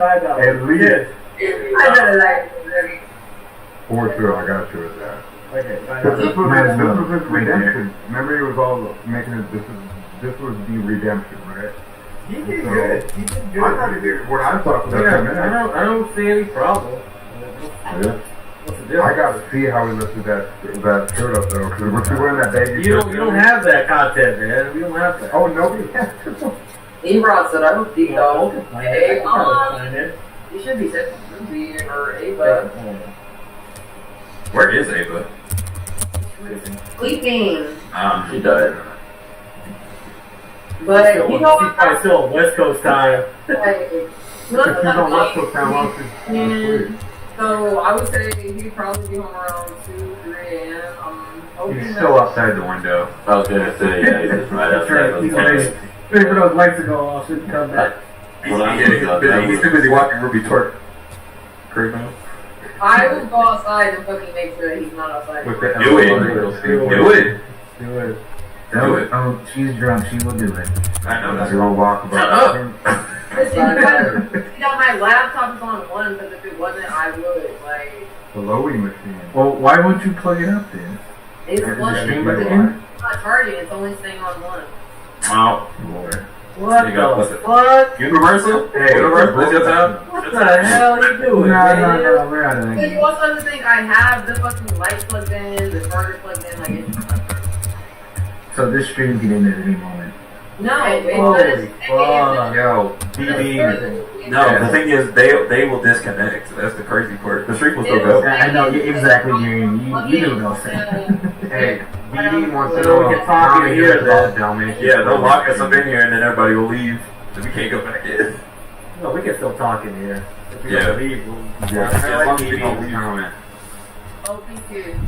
At least. I gotta like. For sure, I got you with that. Okay, This was his redemption. Remember, he was all making it. This was the redemption, right? He did good. He did good. I thought he did what I thought. Yeah, I don't see any problem. Yeah. What's the deal? I gotta see how he lifted that shirt up though, because when you wearing that baggy You shirt, don't have that content, man. We don't have that. Oh, nobody has to. E-Rod said, I don't think Well, so. I Hey, can find it. you should be set Ruby or Ava. Where is Ava? Sleeping. She died. But, you know She's probably still on West Coast time. like, She's on West Coast time, while she's so I would say he'd probably be home around 2, 3 a.m. He's still outside the window. I was gonna say, yeah, he's just right outside He's those ready. Wait for those lights to go off so he can come back. He's too busy watching Ruby twerk. Creeping. I would go outside and fucking make sure that he's not outside. With the Do it. Do it. Do it. Do it. Oh, she's drunk. She will do it. I know that's You're gonna walk about. Listen, you know, my laptop is on 1, because if it wasn't, I would. Like, The loading machine. Well, why won't you plug it up then? it's Yeah, one. stream It's it in? not charging. It's only staying on 1. Wow. What There you go. the fuck? Universal? Hey, Universal? What's your time? What the hell are you doing, man? No, we're out of So you that. also have to think I have the fucking light plugged in, the charger plugged in, like it's So this stream can end at any moment. no, it's Holy fuck. Yo, BB. No, the thing is, they will disconnect. That's the crazy part. The stream will still go. I know exactly. You knew what I was saying. Hey, BD wants to So know we can talk in here, about then. Dalmatian. Yeah, they'll lock us up in here and then everybody will leave. So we can't go back in. No, we can still talk in here. If we Yeah. don't leave, we'll... Yeah, As as long long as as you we don't don't leave leave. comment. OP2.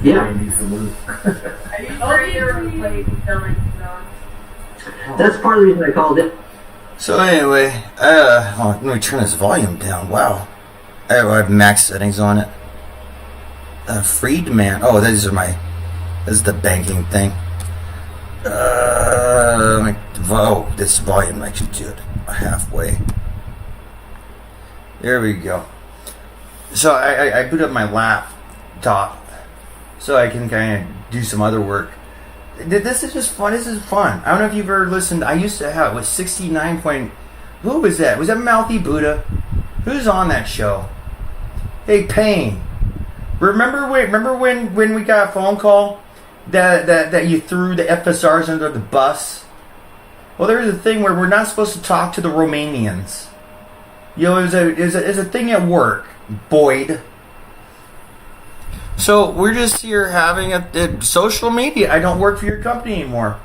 Yeah. Are you sure you're like filming? No. That's part of the reason I called it. So anyway, let me turn this volume down. Wow. I have max settings on it. Freedman. Oh, this is the banking thing. This volume, I should do it halfway. There we go. So I boot up my laptop so I can kind of do some other work. This is just fun. This is fun. I don't know if you've ever listened. I used to have, it was 69 point... Who was that? Was that Mouthy Buddha? Who's on that show? Hey, Payne. Remember when we got a phone call that you threw the FSRs under the bus? Well, there was a thing where we're not supposed to talk to the Romanians. You know, it was a thing at work, Boyd. So we're just here having a social media. I don't work for your company anymore.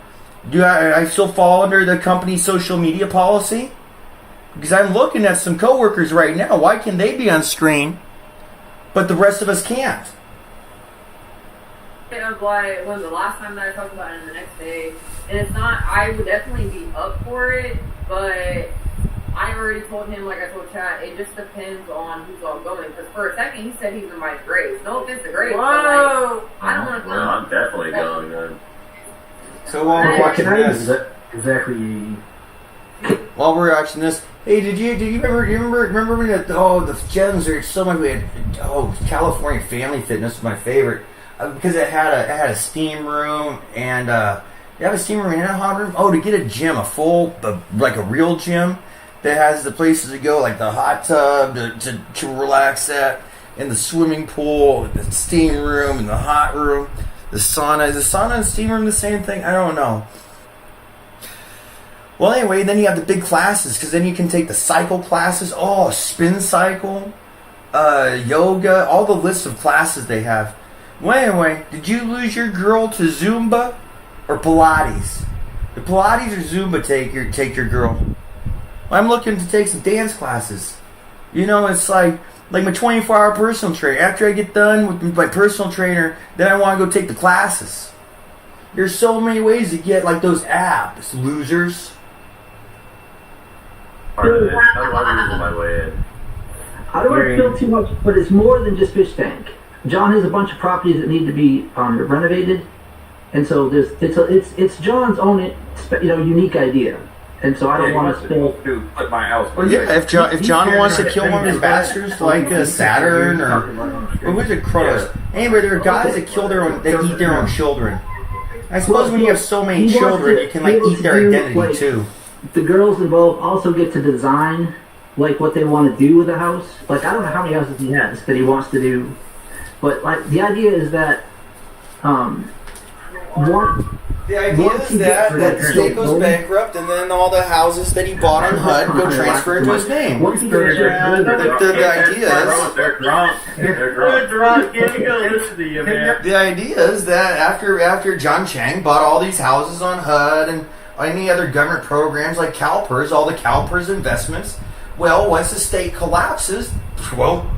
Do I still fall under the company's social media policy? Because I'm looking at some coworkers right now. Why can they be on screen, but the rest of us can't? Of like when the last time that I talked about it, and the next day, and it's not. I would definitely be up for it, but I already told him, like I told Chad, it just depends on who's all going. Because for a second he said he's invited Grace. No offense to Grace, but like, I don't want to Well, come. I'm definitely going then. So while we're watching this, Exactly. while we're watching this, hey, did you remember when the gems are so much? We had California Family Fitness was my favorite because it had a steam room and you have a steam room and a hot room. Oh, to get a gym, like a real gym that has the places to go, like the hot tub to relax at, and the swimming pool, the steam room, and the hot room, the sauna. Is the sauna and steam room the same thing? I don't know. Well, anyway, then you have the big classes, because then you can take the cycle classes. Oh, spin cycle, yoga, all the lists of classes they have. Well, anyway, did you lose your girl to Zumba or Pilates? The Pilates or Zumba take your girl? I'm looking to take some dance classes. You know, it's like my 24-hour personal trainer. After I get done with my personal trainer, then I want to go take the classes. There's so many ways to get like those abs, losers. Part of this. How do I wiggle my way in? I don't want to feel too much, but it's more than just fish tank. John has a bunch of properties that need to be renovated, and so it's John's own unique idea. and so I don't want to spill. do put my house. Well, yeah, if John wants to kill one of his bastards like Saturn or what was it, Kronos? Anyway, there are guys that kill their own, that eat their own children. I suppose when you have so many He wants children, to- you can he like wants eat their to do, identity like, too. The girls involved also get to design like what they want to do with the house. Like I don't know how many houses he has that he wants to do, but like the idea is that one. The idea is that the state goes bankrupt, and then all the houses that he bought on HUD go transfer into his name. Once he gets The idea is They're drunk. They're drunk. You ain't gonna listen to you, man. the idea is that after John Chang bought all these houses on HUD and any other government programs like CalPERS, all the CalPERS investments, well, once the state collapses, well,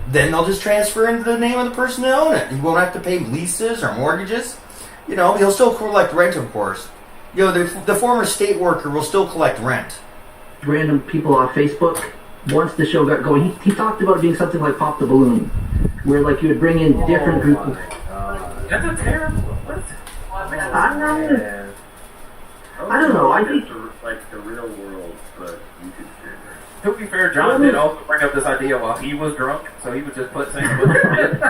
then they'll just transfer into the name of the person that own it. He won't have to pay leases or mortgages. You know, he'll still collect rent, of course. You know, the former state worker will still collect rent. Random people on Facebook. Once the show got going, he talked about it being something like Pop the Balloon, where like you would bring in different groups of. That's a terrible. What? I don't know. I think like the real world, but you could share. To be fair, John did also bring up this idea while he was drunk, so he would just put things with it.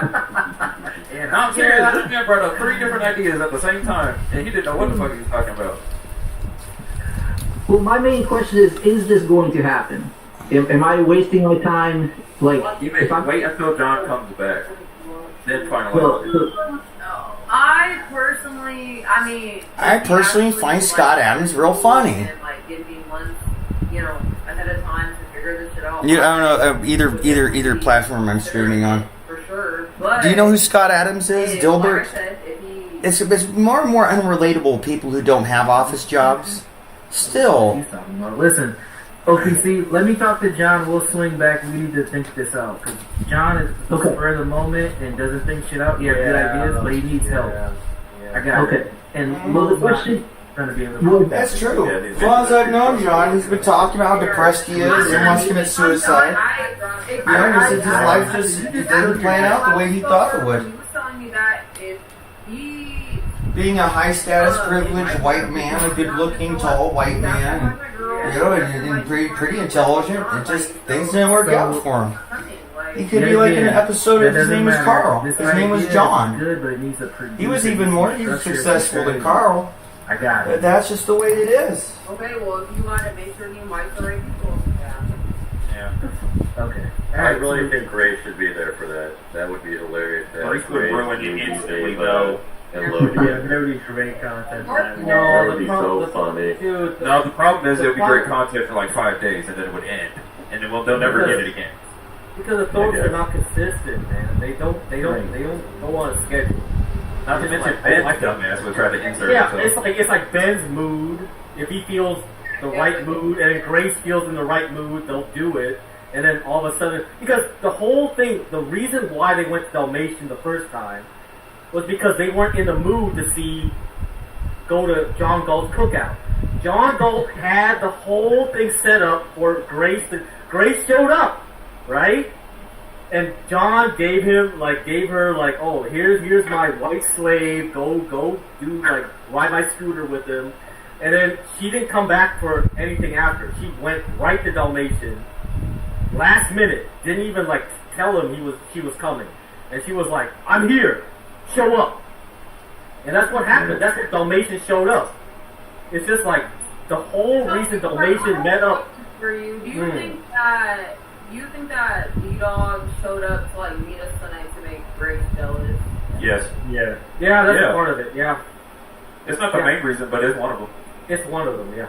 And I'm serious, this man brought up 3 different ideas at the same time, and he didn't know what the fuck he was talking about. Well, my main question is this going to happen? Am I wasting my time? Like, You may if I'm wait until John comes back, then well, finalize. I personally, I personally find Scott Adams real funny. And like give me months, ahead of time to figure this shit out. I don't know either platform I'm streaming on. For sure. But Do you know who Scott Adams is, if, Dilbert? like I said, if he, It's more and more unrelatable people who don't have office jobs. Still, He's talking about. Listen, OPC, let me talk to John. We'll swing back. We need to think this out. Because John is Okay. spur of the moment and doesn't think shit out. He has good ideas, but he needs help. I got it. okay. And Well, the Will's not question. going to be able to. that's true. As long as I've known John, he's been talking about how depressed he is and wants to commit suicide. His life just didn't plan out the way he thought it would. He was telling me that if he Being a high status, privileged white man, a good looking, tall white man, and pretty intelligent, it just things didn't work out for him. He could be like in an episode of His Name was Carl. His name was John. Good, but it needs a He was even more successful than Carl. I got But it. that's just the way it is. Okay, well, if you want to make sure you invite the right people. Yeah. Okay. I really think Grace should be there for that. That would be hilarious. to have Grace would ruin you use instantly, Dave, though. And Logan. Yeah, there would be great content. That No, would be so funny. Dude, No, the problem is it would be great content for like 5 days, and then it would end, and then they'll never get it again. because the thoughts are not consistent, man. They don't go on a schedule. Not to mention Ben, like dumbass, would try to insert Yeah, himself. it's like Ben's mood. If he feels the right mood, and Grace feels in the right mood, they'll do it. And then all of a sudden, because the whole thing, the reason why they went to Dalmatian the first time was because they weren't in the mood to go to John Galt's cookout. John Galt had the whole thing set up for Grace. Grace showed up, right? And John gave her oh, here's my white slave. Go do ride my scooter with him. And then she didn't come back for anything after. She went right to Dalmatian. Last minute, didn't even tell him she was coming. And she was like, I'm here. Show up. And that's what happened. That's what Dalmatian showed up. It's just like the whole reason Dalmatian met up. For you, do you think that D-Dog showed up to meet us tonight to make Grace jealous? Yes. Yeah, that's Yeah. part of it. Yeah, It's not the main reason, but it's one of them. it's one of them. Yeah,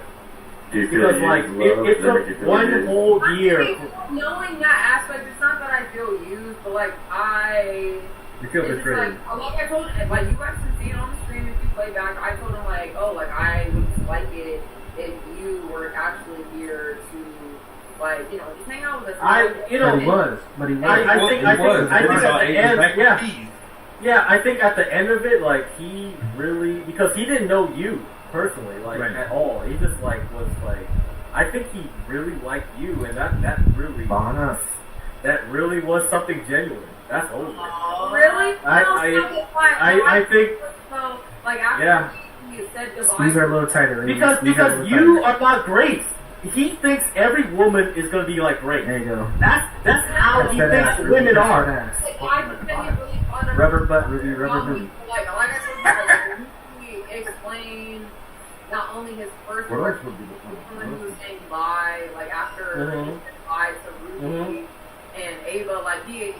Do you feel because used, it Will? Does that make you took feel one used? whole year. Knowing that aspect, it's not that I feel used, but I. You feel It's just betrayed. I told you guys can see it on the stream if you play back. I told him I would just like it if you were actually here to just hang out with us. But he was. But he was. I think at the end, yeah, I think at the end of it, he really, because he didn't know you personally, at all. He just I think he really liked you, and that really was something genuine. That's over. Really? I think. So, after Yeah. you said goodbye. Squeeze her a little tighter. ladies. Because Squeeze her a little you tighter. are not Grace. He thinks every woman is gonna be like Grace. There you go. That's how he That thinks ass, women that are. ass. Like, I was getting really fun of Rubber butt, Ruby, rubber booty. like I said, like, he explained not only his first What work, else would be the when he fun? was saying bye, like after Mhm. he said bye to Ruby and Ava, like he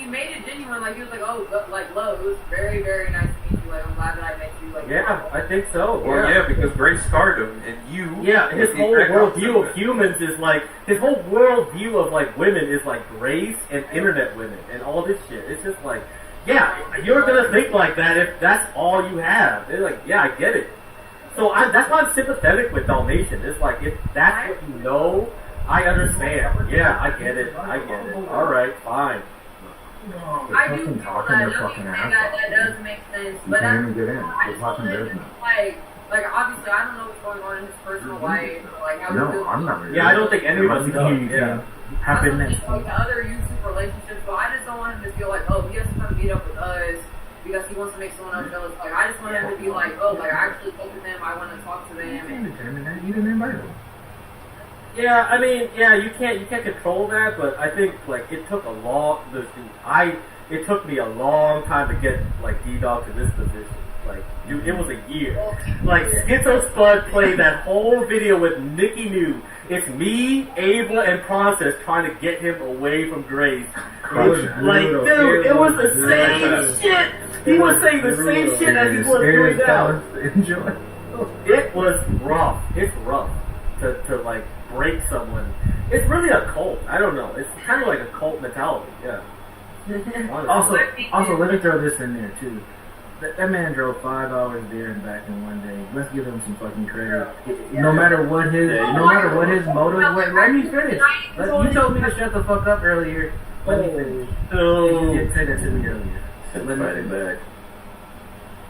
made it genuine. Like he was like, oh, like Lowe's, very very nice to meet you. Like I'm glad that I met you. Like Yeah, I think so. Well, yeah, because Grace scarred him, and you. Yeah, his he whole back off worldview from of it. humans is like his whole worldview of like women is like Grace and internet women and all this shit. It's just like, yeah, you're gonna think like that if that's all you have. They're like, yeah, I get it. So that's why I'm sympathetic with Dalmatian. It's like if that's what you know, I understand. Yeah, I get it. I get it. All right, fine. I do Fucking feel talking that. their Let me fucking say ass that off. that does make sense. You But can't even get in. I They're just talking wanted to, business. like obviously I don't know what's going on in his personal life, or, like how he No, feels. I'm not really. Yeah, I don't think any of us You know. can Yeah. happen That's next like the other YouTube relationships, but I just don't want him to feel like, oh, he has to come meet up with us because he wants to make someone else jealous. Like, I just want him to be like, oh, like, I actually spoke to them, I want to talk to them. And You didn't invite him. Yeah, I mean, yeah, you can't control that, but I think like it took it took me a long time to get like D-Dog to this position. Like, dude, it was a year. Like, Schizo Spud played that whole video with Nikki New. It's me, Ava, and Process trying to get him away from Grace. Like, dude, it was the same shit. He was saying the same shit as he was doing now. Enjoy. It was rough. It's rough to like break someone. It's really a cult. I don't know. It's kind of like a cult mentality. Yeah. Also, let me throw this in there too. That man drove 5 hours there and back in one day. Let's give him some fucking credit. No matter what his motive. Wait, let me finish. You told me to shut the fuck up earlier. Let me finish. You did say that to me earlier. Let me Fighting back.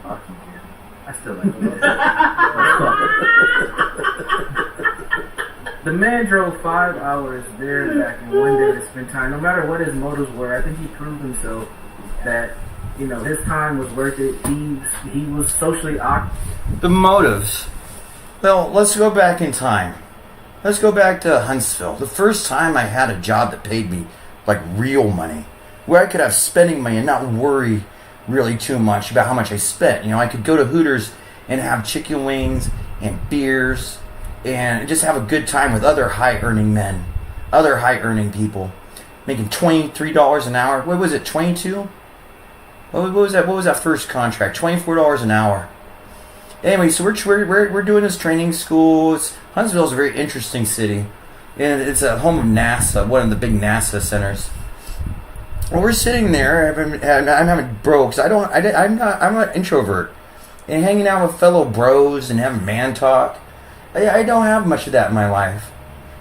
Fuck you, Jim. I still like him. The man drove 5 hours there and back in one day to spend time. No matter what his motives were, I think he proved himself that, you know, his time was worth it. He was socially awkward. The motives. Well, let's go back in time. Let's go back to Huntsville. The first time I had a job that paid me like real money, where I could have spending money and not worry really too much about how much I spent. You know, I could go to Hooters and have chicken wings and beers and just have a good time with other high-earning men, other high-earning people, making $23 an hour. What was it, 22? What was that? What was that first contract? $24 an hour. Anyway, so we're doing this training school. Huntsville is a very interesting city, and it's a home of NASA, one of the big NASA centers. Well, we're sitting there, and I'm having bro, because I'm an introvert, and hanging out with fellow bros and having man talk. I don't have much of that in my life,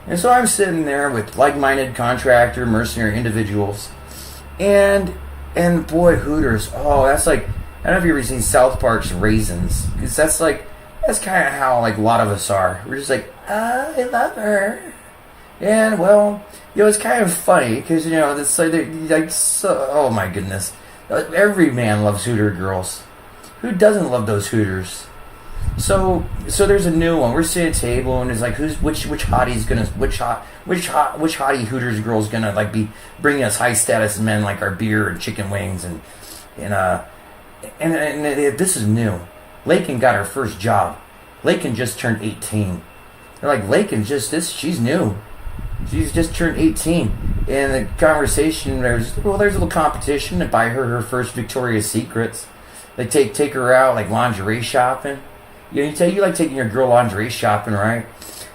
and so I'm sitting there with like-minded contractor, mercenary individuals, and boy, Hooters. Oh, that's like, I don't know if you've ever seen South Park's Raisins, because that's kind of how like a lot of us are. We're just like, I love her. And, well, you know, it's kind of funny, because, you know, it's like so, oh my goodness. Every man loves Hooter girls. Who doesn't love those Hooters? So there's a new one. We're sitting at a table, and it's like, which hottie's gonna, which hottie Hooters girl's gonna, like, be bringing us high status men, like our beer and chicken wings, and this is new. Lakin got her first job. Lakin just turned 18. They're like, Lakin she's new. She's just turned 18. And the conversation, there's a little competition to buy her first Victoria's Secrets. They take her out, like, lingerie shopping. You know, you like taking your girl lingerie shopping, right?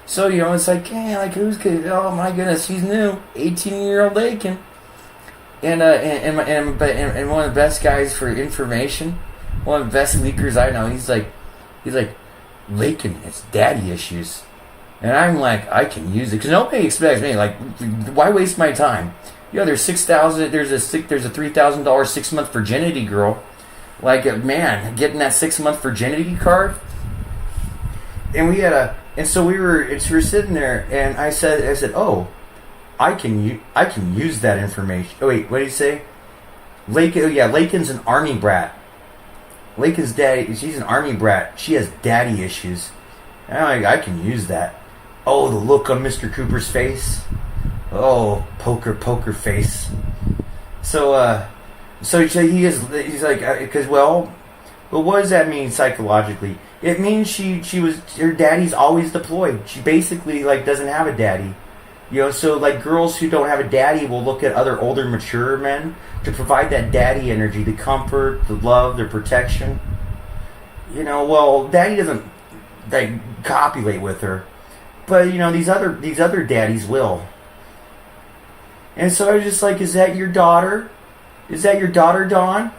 So, you know, it's like, hey, like, who's good? Oh my goodness, she's new. 18-year-old Lakin. And one of the best guys for information, one of the best leakers I know, he's like, Lakin, it's daddy issues. And I'm like, I can use it, because nobody expects me. Like, why waste my time? You know, there's a $3,000 6-month virginity girl. Like, man, getting that 6-month virginity card. And so we were sitting there, and I said, oh, I can use that information. Oh wait, what did he say? Lakin's an army brat. Lake's daddy, she's an army brat. She has daddy issues. And I'm like, I can use that. Oh, the look on Mr. Cooper's face. Oh, poker face. So he's like, because well, what does that mean psychologically? It means her daddy's always deployed. She basically like doesn't have a daddy. You know, so like girls who don't have a daddy will look at other older, mature men to provide that daddy energy, the comfort, the love, the protection. You know, well, daddy doesn't like copulate with her, but you know these other daddies will. And so I was just like, is that your daughter? Is that your daughter, Dawn?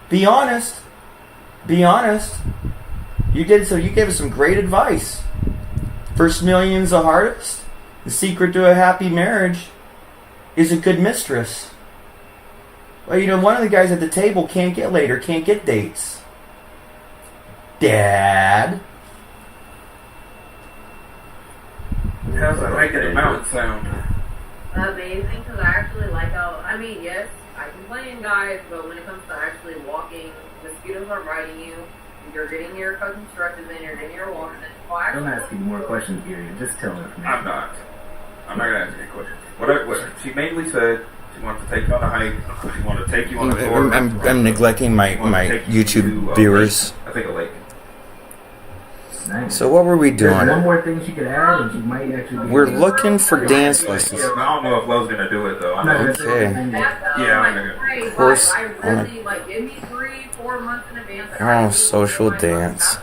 Be honest. Be honest. You gave us some great advice. First million's the hardest. The secret to a happy marriage is a good mistress. Well, you know, one of the guys at the table can't get laid or can't get dates. Dad? How's that making a mountain sound? Amazing, because I actually like how, I mean, yes, I can play in guys, but when it comes to actually walking, mosquitoes are biting you, you're getting your fucking stretches in, you're getting your walks in. Don't ask me more questions, Gary. Just tell me. I'm not gonna ask you any questions. What she mainly said, she wanted to take you on a hike. She wanted to take you on a tour. I'm neglecting my YouTube viewers. I think a lake. Nice. So what were we doing? There's one more thing she could add, and she might actually. We're looking for dance lessons. Yeah, I don't know if Lo's gonna do it though. Okay. Yeah, Of course. I really, like, give me 3-4 months in advance. Like, Oh, social dance.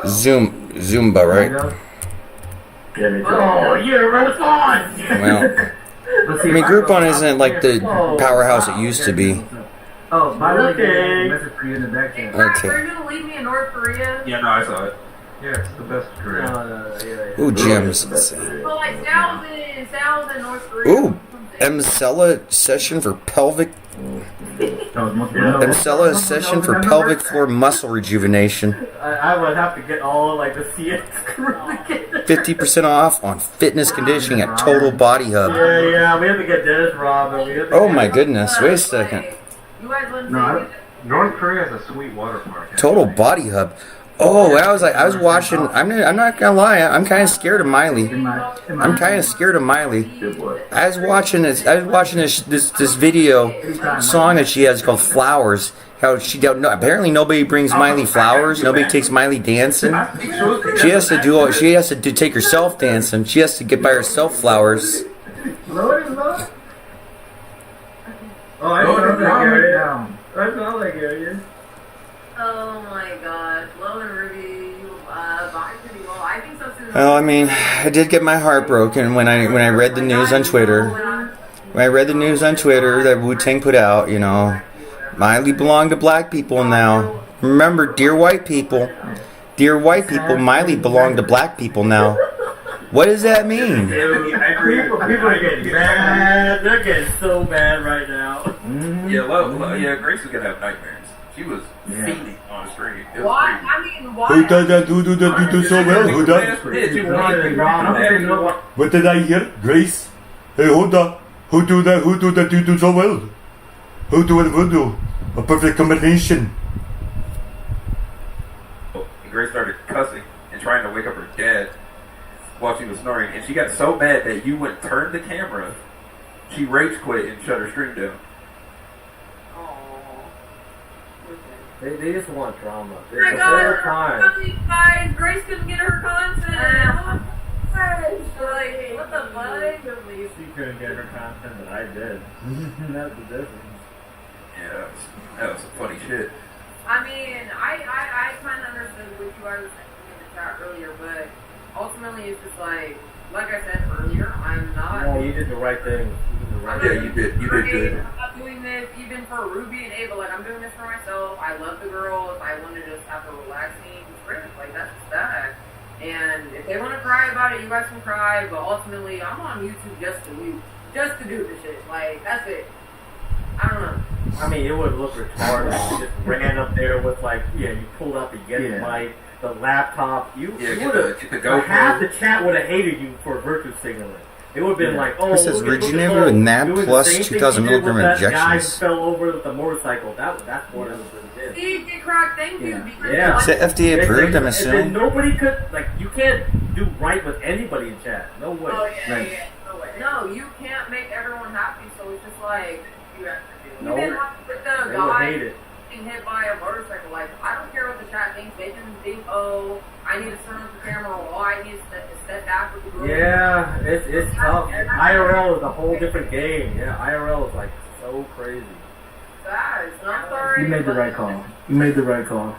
Zumba, right? Oh, you're really fun! Well, I mean, Groupon isn't like the powerhouse it used to be. Oh, by the way, message for you in the back channel. Okay. Are you gonna leave me in North Korea? Yeah, no, I saw it. Yeah, it's the best career. Yeah. Ooh, gems. Well, like, Sal's in North Korea. Ooh, Emcella session for pelvic. Emcella session for pelvic floor muscle rejuvenation. I would have to get all like the CS crew together. 50% off on fitness conditioning at Total Body Hub. Yeah, we have to get Dennis Robin. Oh my goodness! Wait a second. You guys wouldn't No, North Korea has a sweet water park. Total Body Hub. Oh, I was watching. I'm not gonna lie. I'm kind of scared of Miley. I'm kind of scared of Miley. I was watching this video song that she has called Flowers. How she don't know. Apparently nobody brings Miley flowers. Nobody takes Miley dancing. She has to take herself dancing. She has to get by herself flowers. Oh, I don't know. That's all I get. Oh my gosh, Lo and Ruby, vibe pretty well. I think so too. Well, I mean, I did get my heart broken when I read the news on Twitter. When I read the news on Twitter that Wu-Tang put out, you know, Miley belonged to black people now. Remember, dear white people, Miley belonged to black people now. What does that mean? People are getting mad. They're getting so mad right now. Yeah, Grace was gonna have nightmares. She was feeding on the street. It was Why? crazy. I mean, why? Who does that do so well? Who does? What did I hear? Grace? Hey, who do that do so well? Who do it voodoo? A perfect combination. And Grace started cussing and trying to wake up her dad while she was snoring, and she got so mad that you went turn the camera. She rage quit and shut her stream down. They just want drama. Oh my God, guys, Grace couldn't get her content. Oh my gosh, like, what the fuck? She couldn't get her content, but I did. That's the difference. Yeah, that was some funny shit. I mean, I kind of understood what you guys were saying in the chat earlier, but ultimately it's just like I said earlier, I'm not. No, you did the right thing. Yeah, you did good. I'm not doing this even for Ruby and Ava. Like, I'm doing this for myself. I love the girls. I want to just have a relaxing trip. Like, that's just that. And if they want to cry about it, you guys can cry. But ultimately, I'm on YouTube just to do this shit. Like, that's it. I don't know. I mean, it would look retarded if you just ran up there with, like, you pulled out the Yeti mic, the laptop. You would have. Half the chat would have hated you for virtue signaling. it would have been like, oh, It says look at originated oh, with NAB doing the plus same thing 2,000 he did with milligram that guy who injections. fell over with the motorcycle. That's more than it did. See, Get Crack, thank you. Yeah. Because Yeah. Is it FDA approved, I'm And then assuming? nobody could, like, you can't do right with anybody in chat. No way. Oh, yeah, Right. yeah. No way. No, you can't make everyone happy, so it's just like, you have to do. No. Even with the They would guy hate it. getting hit by a motorcycle, like, I don't care what the chat thinks. They can think, oh, I need to turn off the camera, or oh, I need to step back with the girl. Yeah, it's tough. IRL is a whole different game. Yeah, IRL is like so crazy. Guys, I'm sorry. You made the but- right call. You made the right call.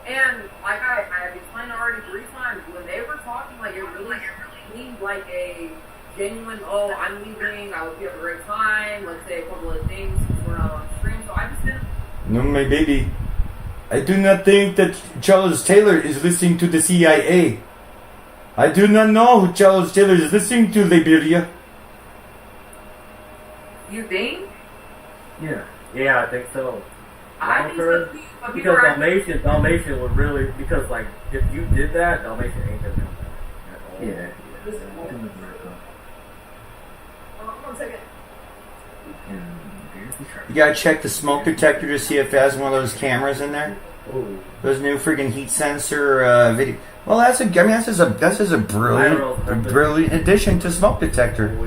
And like I have explained already 3 times, when they were talking, like it really seemed like a genuine, oh, I'm leaving, I hope you have a great time, let's say a couple of things since we're not on stream, so I just didn't. No, my baby. I do not think that Charles Taylor is listening to the CIA. I do not know who Charles Taylor is listening to, Liberia. You think? Yeah. Yeah, I think so. I think so too, but people Because are Dalmatian would really, because like, if you did that, Dalmatian ain't gonna come back at all. Yeah. Hold on 1 second. You gotta check the smoke detector to see if it has one of those cameras in there. Ooh. Those new freaking heat sensor video. Well, that's just a brilliant addition to smoke detector.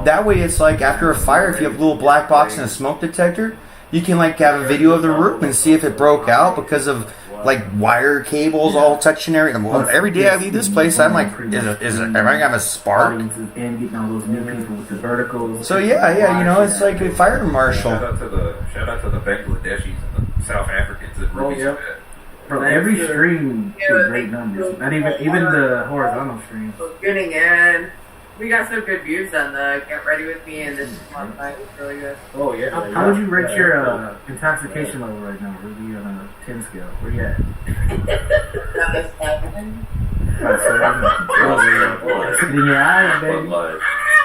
That way, it's like after a fire, if you have a little black box and a smoke detector, you can like have a video of the room and see if it broke out because of like wire cables all touching everything. Well, every day I leave this place, I'm like, am I gonna have a spark? Audiences and getting all those new people with the verticals. So yeah, you know, it's like a fire marshal. Shout out to the Bangladeshis and the South Africans that really yep. that. Bro, every stream did great numbers. Not even the horizontal streams. Getting in. We got some good views on the Get Ready With Me, and this one night was really good. Oh yeah. How would you rate your intoxication level right now, Ruby, on a 10 scale? Where you at? Sitting in your eyes, baby.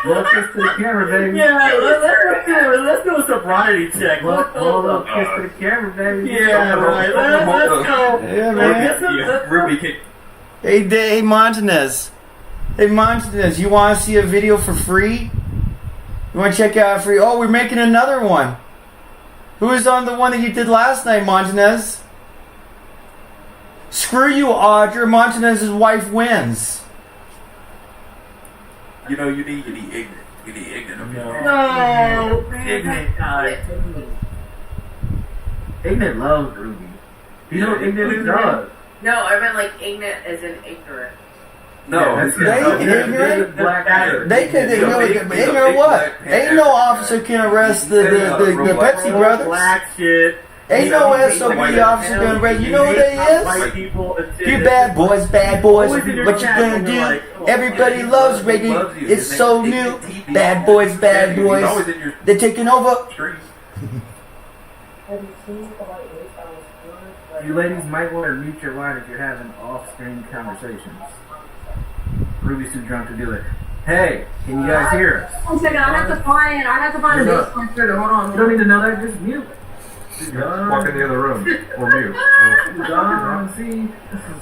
Look kiss to the camera, baby. Yeah, let's do a sobriety check. Hold up, kiss to the camera, baby. Yeah, right. Let's go. Yeah, man. Yeah, Ruby kick. Hey, Montanez. Hey, Montanez, you want to see a video for free? You want to check out free? Oh, we're making another one. Who is on the one that you did last night, Montanez? Screw you, Audra. Montanez's wife wins. You know, you need ignorant. You need ignorant of people. No, ignorant guy. Ignorant loves Ruby. You know what Ignorant does? No, I meant like ignorant as in ignorant. No, that's ignorant? Black Adder. They could, you know what? Ain't no officer can arrest the Pepsi brothers. Black shit. Ain't no SOB officer gonna arrest. You know who they White is? people and shit. You bad boys. Always in your What you chat gonna when do? you're like, oh, Everybody loves reggae. It's so new. Bad boys. They're taking over. You ladies might want to mute your line if you're having off-screen conversations. Ruby's too drunk to do it. Hey, can you guys hear us? 1 second, I have to find a bass concerto. Hold on. You don't need to know that, just mute. Walk in the other room or mute. See?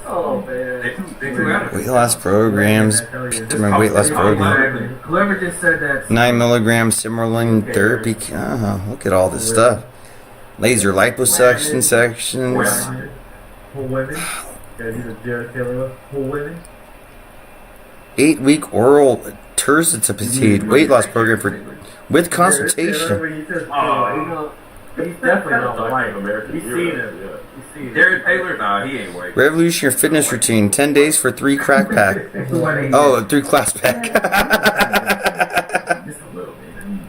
Oh, man. Weight loss programs. To my weight loss program. Whoever just said that. 9 milligram Simmerlin therapy. Oh, look at all this stuff. Laser liposuction sections. Whole women. Yeah, he's a Jared Taylor. Whole women. 8-week oral terzepatide weight loss program with consultation. He's definitely not white. He's seen it. Jared Taylor? Nah, he ain't white. Revolution your fitness routine. 10 days for 3 crack pack. Oh, 3 class pack. Just a little bit. I mean,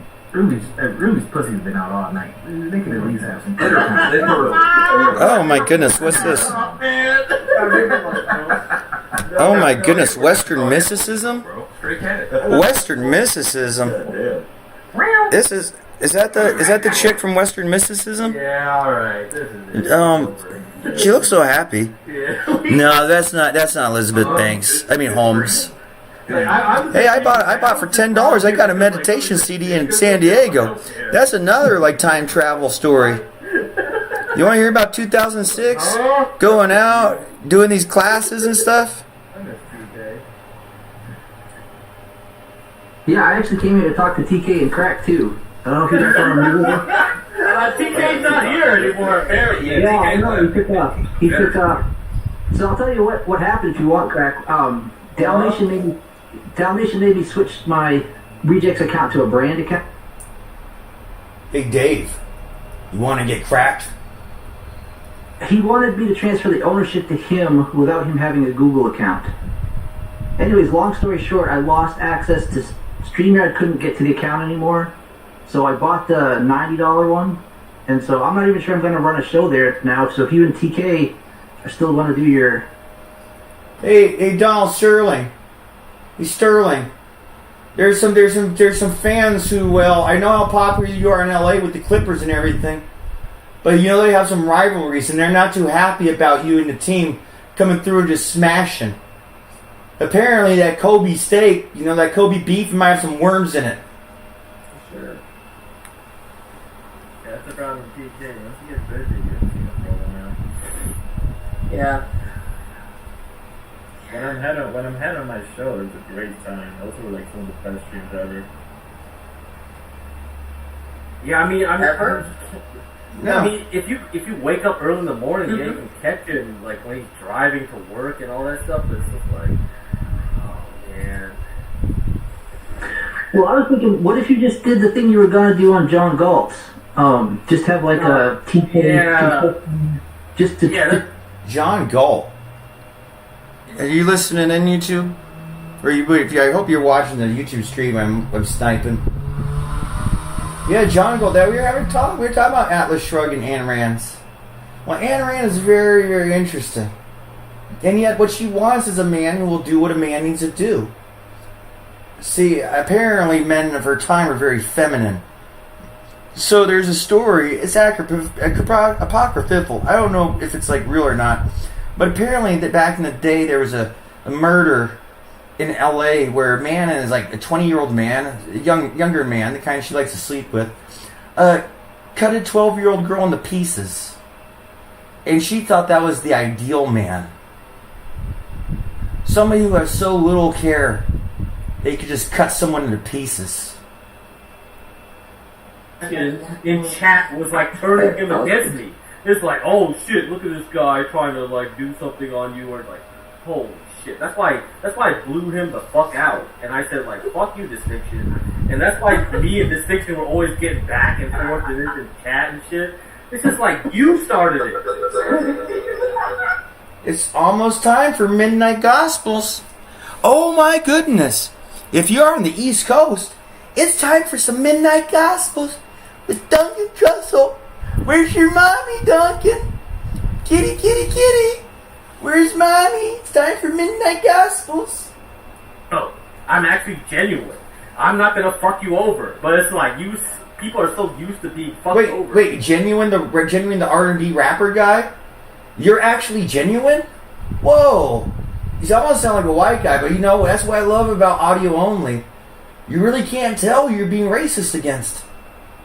Ruby's pussy's been out all night. They could at least have some time. Oh my goodness, what's this? Oh my goodness, Western mysticism? Straight cat. Western mysticism. This is that the chick from Western mysticism? Yeah, alright. This is it. She looks so happy. Yeah. No, that's not Elizabeth Banks. I mean Holmes. Hey, I bought for $10. I got a meditation CD in San Diego. That's another like time travel story. You want to hear about 2006? Going out, doing these classes and stuff. Yeah, I actually came here to talk to TK and Crack too. I don't know if you remember. TK's not here anymore, apparently. Yeah, I know. He took off. He took off. So I'll tell you what happened if you want, Crack. Dalmatian made me switch my Rejects account to a brand account. Big Dave, you want to get cracked? He wanted me to transfer the ownership to him without him having a Google account. Anyways, long story short, I lost access to StreamYard. Couldn't get to the account anymore, so I bought the $90 one, and so I'm not even sure I'm going to run a show there now. So if you and TK are still going to do your... Hey, Donald Sterling. Hey, Sterling. There's some fans who, well, I know how popular you are in LA with the Clippers and everything, but you know they have some rivalries and they're not too happy about you and the team coming through and just smashing. Apparently that Kobe steak, that Kobe beef might have some worms in it. Sure. Yeah, that's the problem with TK. Once he gets busy, you don't see him rolling around. Yeah. When I'm head on my show, it's a great time. Those were like some of the best streams ever. Yeah, Ever? No. I mean, if you wake up early in the morning, you can catch him like when he's driving to work and all that stuff. But it's just like, oh man. Well, I was thinking, what if you just did the thing you were going to do on John Galt's? Just have like a TK... Yeah. John Galt. Are you listening in YouTube? Or I hope you're watching the YouTube stream. I'm sniping. Yeah, John Galt. We were talking about Atlas Shrugged and Ayn Rand's. Well, Ayn Rand is very, very interesting. And yet what she wants is a man who will do what a man needs to do. See, apparently men of her time are very feminine. So there's a story, it's apocryphal. I don't know if it's like real or not. But apparently that back in the day there was a murder in LA where a man is like a 20-year-old man, a younger man, the kind she likes to sleep with, cut a 12-year-old girl into pieces. And she thought that was the ideal man. Somebody who has so little care they could just cut someone into pieces. In chat was like turning him against me. It's like, oh shit, look at this guy trying to like do something on you, or like, holy shit. That's why I blew him the fuck out. And I said like, fuck you, Distinction. And that's why me and Distinction were always getting back and forth in this chat and shit. It's just like, you started it. It's almost time for Midnight Gospels. Oh my goodness. If you're on the East Coast, it's time for some Midnight Gospels with Duncan Trussell. Where's your mommy, Duncan? Kitty, kitty, kitty. Where's mommy? It's time for Midnight Gospels. No, I'm actually genuine. I'm not gonna fuck you over. But it's like, people are so used to being fucked over. Wait, genuine the R&B rapper guy? You're actually genuine? Whoa. You almost sound like a white guy, but that's what I love about audio only. You really can't tell who you're being racist against.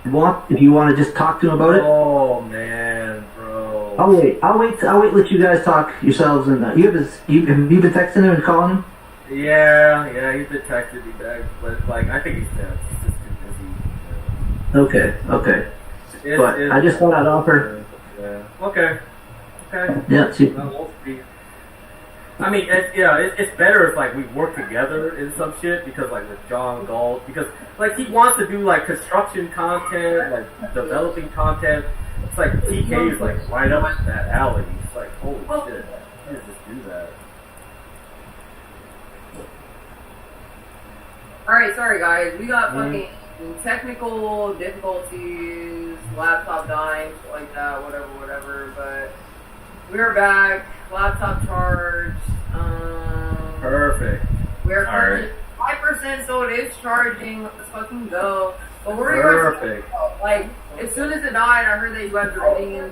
If you want to just talk to him about it. Oh man, bro. I'll wait. Let you guys talk yourselves. And have you been texting him and calling him? Yeah, he's been texting me back, but like I think he's dead. He's just too busy. Okay. But I just thought I'd offer. Yeah. Okay. Yeah. See. We'll see. I mean, it's better if like we work together in some shit, because like with John Galt, because like he wants to do like construction content, like developing content. It's like TK is like right up that alley. It's like holy shit, you just do that. Alright, sorry guys, we got fucking technical difficulties, laptop dying, shit like that, whatever, but we're back, laptop charged, Perfect. we're currently 5%, so it is charging, let's fucking go. But we're Perfect. like, as soon as it died, I heard that you guys were getting in.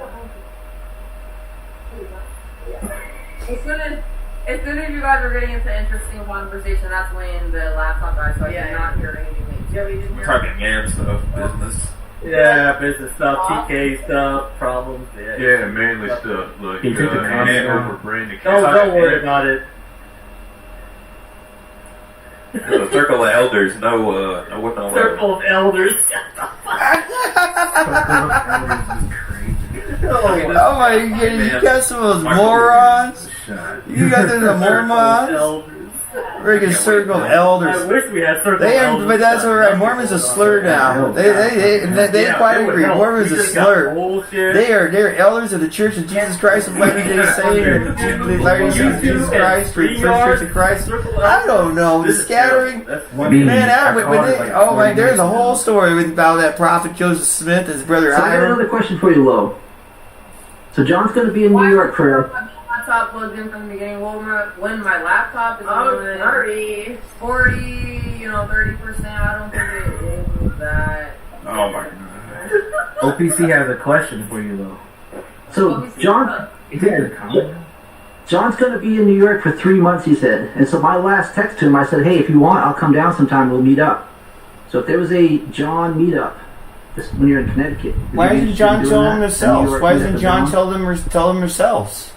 As soon as you guys were getting into interesting conversation, that's when the laptop died, so I did not hear anything. Joey didn't hear Talking man stuff, business. Yeah, business stuff, TK stuff, problems. Yeah, mainly stuff. Like, He took the comment over branding. Don't worry about it. There's a circle of elders. No what no Circle of elders. Oh my god, you guys some of those morons. You guys are the mormons. Elders. Freaking circle of elders. I wish we had circle They of are, elders. but that's alright. Mormon's a slur now. They quite agree. Mormon's a slur. They're elders of the Church of Jesus Christ of Latter-day Saints. Latter-day Saints of Jesus Christ, First Church of Christ. I don't know. The scattering. Man, there's a whole story about that prophet Joseph Smith and his brother So I got Hiram. another question for you, Lo. So John's going to be in New York for... Laptop plugged in from the beginning. When my laptop is Oh, on 30. 40, 30%, I don't think it is that. Oh my god. OPC has a question for you, though. So John... Is it a comment? John's going to be in New York for 3 months, he said. And so my last text to him, I said, hey, if you want, I'll come down sometime. We'll meet up. So if there was a John meetup just when you're in Connecticut... Why doesn't John tell them themselves? York Why doesn't meetup John down? tell them themselves?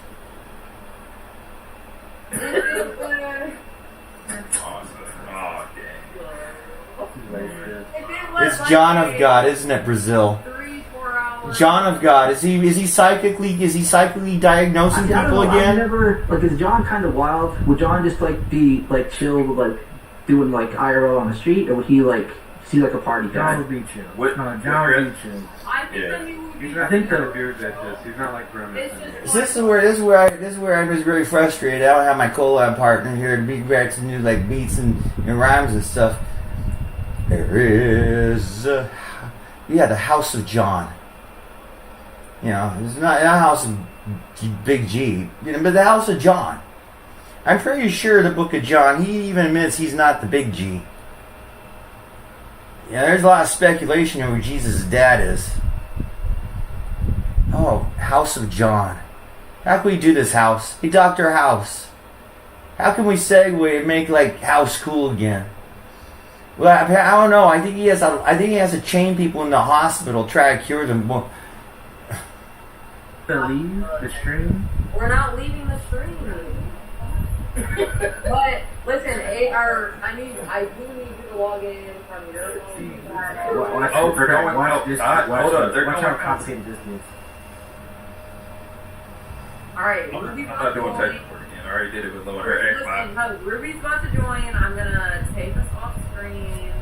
It's John of God, isn't it, Brazil? 3-4 hours. John of God, is he psychically diagnosing I don't people know, I've again? never, like, is John kind of wild? Would John just, like, be, like, chill, like, doing, like, IRL on the street? Or would he, like, seem like a party John guy? would be chill. What- No, John would be chill. I think Yeah. that he would be. I think the Dude, that's just, he's not like Grimace. It's just This is where I was really frustrated. I don't have my collab partner here to be back to new like beats and rhymes and stuff. There is the House of John. You know, it's not a House of Big G, but the House of John. I'm pretty sure the Book of John. He even admits he's not the Big G. Yeah, there's a lot of speculation over who Jesus' dad is. Oh, House of John. How can we do this, House? Hey, Dr. House. How can we segue and make, like, House cool again? Well, I don't know. I think he has to chain people in the hospital, try to cure them. Well, To leave the stream? we're not leaving the stream. But listen, I do need you to log in from your phone. Watch Oh, they're going watch out. this. Hold on, they're Watch going how out. complicated this is. Alright, I'm Ruby's not about to doing join. technical again. I already did it with Lower Hair. Listen, no, Ruby's about to join. I'm gonna take us off screen.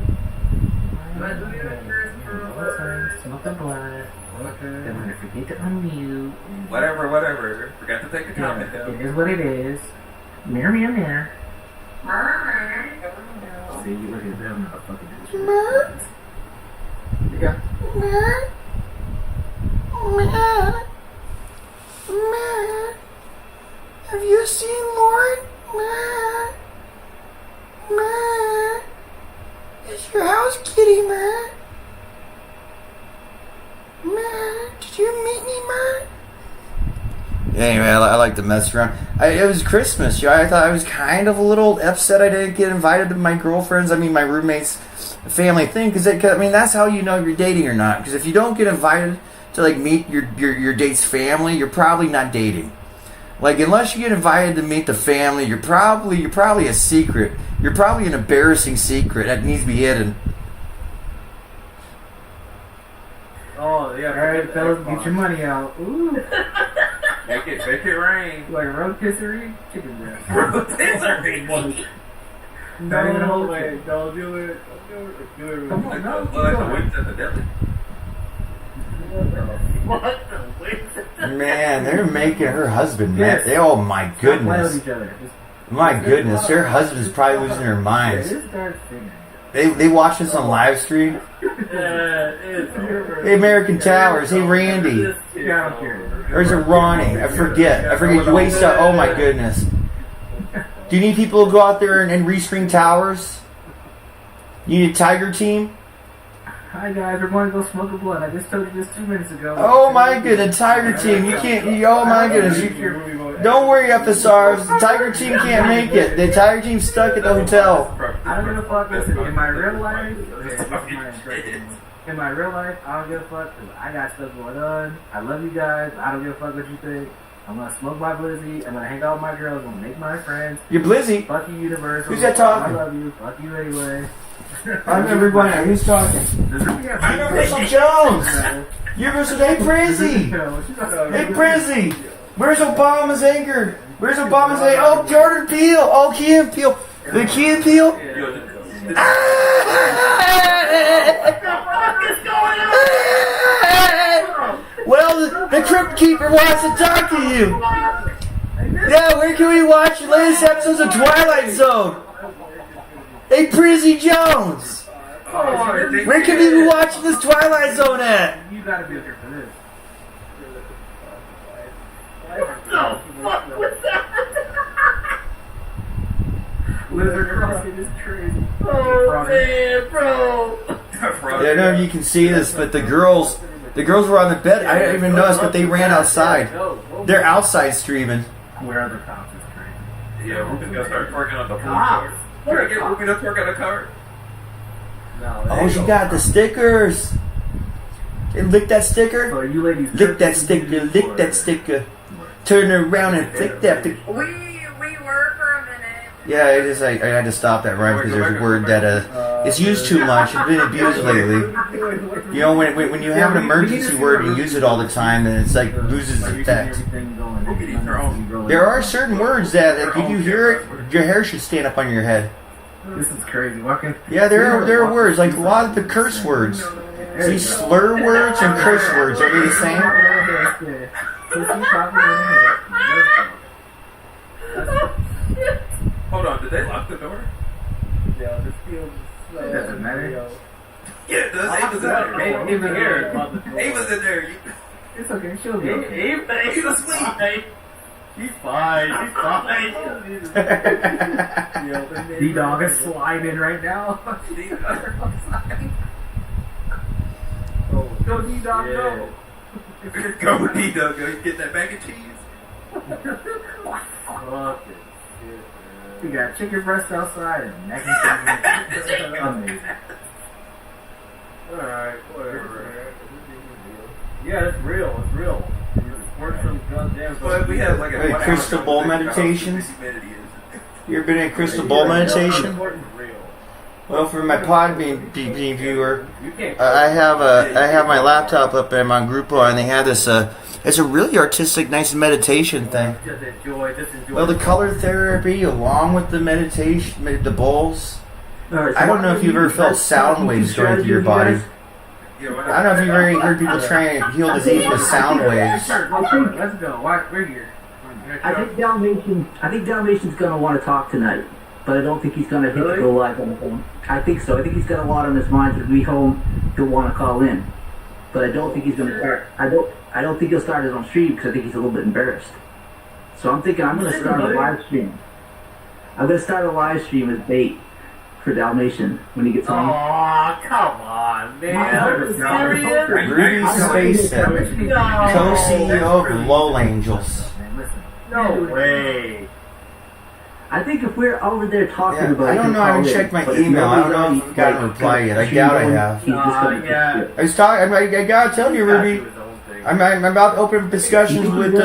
But do it first for Smoke the blood. Then when I forget to unmute. Whatever. Forgot to take a Yeah, comment down. it is what it is. Mirror, mirror, mirror. See, you look at them, motherfucker. Yeah. have you seen Lauren? Is your house kitty, did you meet me, Anyway, I like to mess around. It was Christmas, I thought I was kind of a little upset I didn't get invited to my girlfriend's, my roommate's family thing, because that's how you know you're dating or not. Because if you don't get invited to like meet your date's family, you're probably not dating. Like, unless you get invited to meet the family, you're probably a secret. You're probably an embarrassing secret that needs to be hidden. Oh, yeah. Alright, fellas, get your money out. Ooh. Make it rain. Like rotisserie chicken breast. Rotisserie. Not even a whole way. Don't do it. Do it. Come on, no. Like the wings at the deli. What the wings? Man, they're making her husband mad. Yes. Oh my Stop playing goodness. with each other. Just, My goodness, her husband's probably losing her minds. just start singing. They watch this on live stream. Hey, American Towers. Hey, Randy. Yeah, I don't care. Or is it Ronnie? I forget. Waste up. Oh my goodness. Do you need people to go out there and restring towers? You need a Tiger team? Hi guys, we're going to go smoke a blunt. I just told you this 2 minutes ago. Oh my goodness, Tiger team. You can't. Oh my goodness. Don't worry, FSRs. The Tiger team can't make it. The Tiger team's stuck at the hotel. I don't give a fuck. Listen, in my real life, in my real life, I don't give a fuck because I got stuff going on. I love you guys. I don't give a fuck what you think. I'm gonna smoke my blizzy. I'm gonna hang out with my girls. I'm gonna make my friends. You're Blizzy. Fuck you, Universal. Who's that talking? I love you. Fuck you anyway. I'm everybody. Who's talking? Universal Jones. Universal. Hey, Prizzy. Hey, Prizzy. Where's Obama's anger? Where's Obama's anger? Oh, Jordan Peele. Oh, Key and Peele. The Key and Peele. Well, the Crypt Keeper wants to talk to you. Yeah, where can we watch the latest episodes of Twilight Zone? Hey, Prizzy Jones. Where can we be watching this Twilight Zone at? You gotta be here for this. Oh, fuck, what's that? Lizard crossing is crazy. Oh, man, bro. I don't know if you can see this, but the girls were on the bed. I didn't even notice, but they ran outside. They're outside streaming. Where are the cops is crazy. Yeah, we're gonna start twerking on the pool Cops. car. We're gonna twerk on the car. No, Oh, she got the stickers. Hey, lick that sticker. So you ladies Lick that sticker. Lick that sticker. Turn around and flick that. We were for a minute. Yeah, it is. I had to stop that rhyme because there's a word that it's used too much. It's been abused lately. You know, when you have an emergency word and you use it all the time, and it's like loses its effect. There are certain words that like, if you hear it, your hair should stand up on your head. This is crazy. Walking. Yeah, there are words like a lot of the curse words. See, slur words and curse words are they the same? Hold on, did they lock the door? Yeah, this feels. Doesn't matter. Yeah, it does. Ava's in there. Ava's in there. It's okay. She'll be okay. He's asleep. She's fine. She's fine. D-Dog is sliding right now. Go D-Dog, go. Go, D-Dog, go get that bag of cheese. Fucking shit, We got chicken breast outside and mac and cheese. Amazing. Alright, whatever. Yeah, it's real. It's real. Work some goddamn. But we have like a Hey, 1 hour crystal ball conversation about meditations? how humidity is. You ever been in crystal ball meditation? Real. Well, for my Podbean viewer, You can't. I have my laptop up and my Grupo, and they have this. It's a really artistic, nice meditation thing. Just enjoy. Well, the color therapy along with the meditation, the bowls. I don't know if you've ever felt sound waves going through your body. Yeah, why I not? don't know if you've ever heard people trying to heal disease with sound waves. Let's go. We're here. I think Dalmatian's gonna want to talk tonight, but I don't think he's gonna hit the go live on the phone. I think so. I think he's got a lot on his mind. He'll be home. He'll want to call in, but I don't think he's gonna start. I don't think he'll start his own stream because I think he's a little bit embarrassed. So I'm thinking I'm gonna start a live stream. I'm gonna start a live stream as bait for Dalmatian when he gets home. Aw, come on, man. Serious? Ruby Space Seven, co-CEO of Lowell Angels. No way. I think if we're over there talking Yeah, about it, I don't know. I haven't checked my email. I don't know if I've gotten a reply yet. I doubt I have. He's just gonna Yeah. I gotta tell you, Ruby. I'm about to open discussions with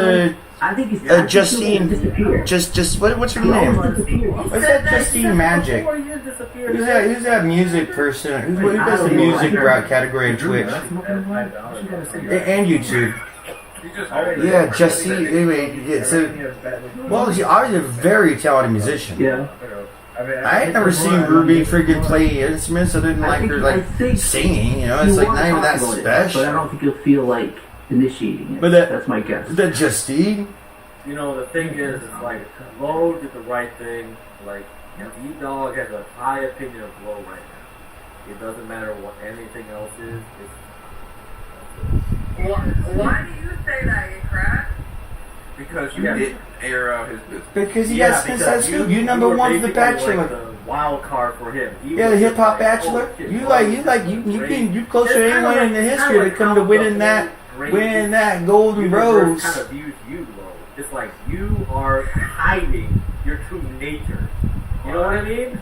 I think he's Justine. What's her name? What's that Justine Magic? Who's that music person? Who does the music route category on Twitch and YouTube? Yeah, Justine. Anyway, yeah, so she's already a very talented musician. Yeah. I ain't never seen Ruby freaking play instruments other than like her singing. You know, it's like not even that But I special. don't think you'll feel like initiating it. But That's my guess. The Justine. You know, the thing is like, Lowe did the right thing. Like, D-Dog has a high opinion of Lowe right now. It doesn't matter what anything else is. Why do you say that, you crap? Because you didn't air out his business. Because he got that scoop. You number were one for the basically Bachelor. Like the wild card for him. Yeah, the hip hop Bachelor. You closer to anyone in the history to come to winning that Golden Rose. Kind of views you, Lowe. It's like you are hiding your true nature. You know what I mean?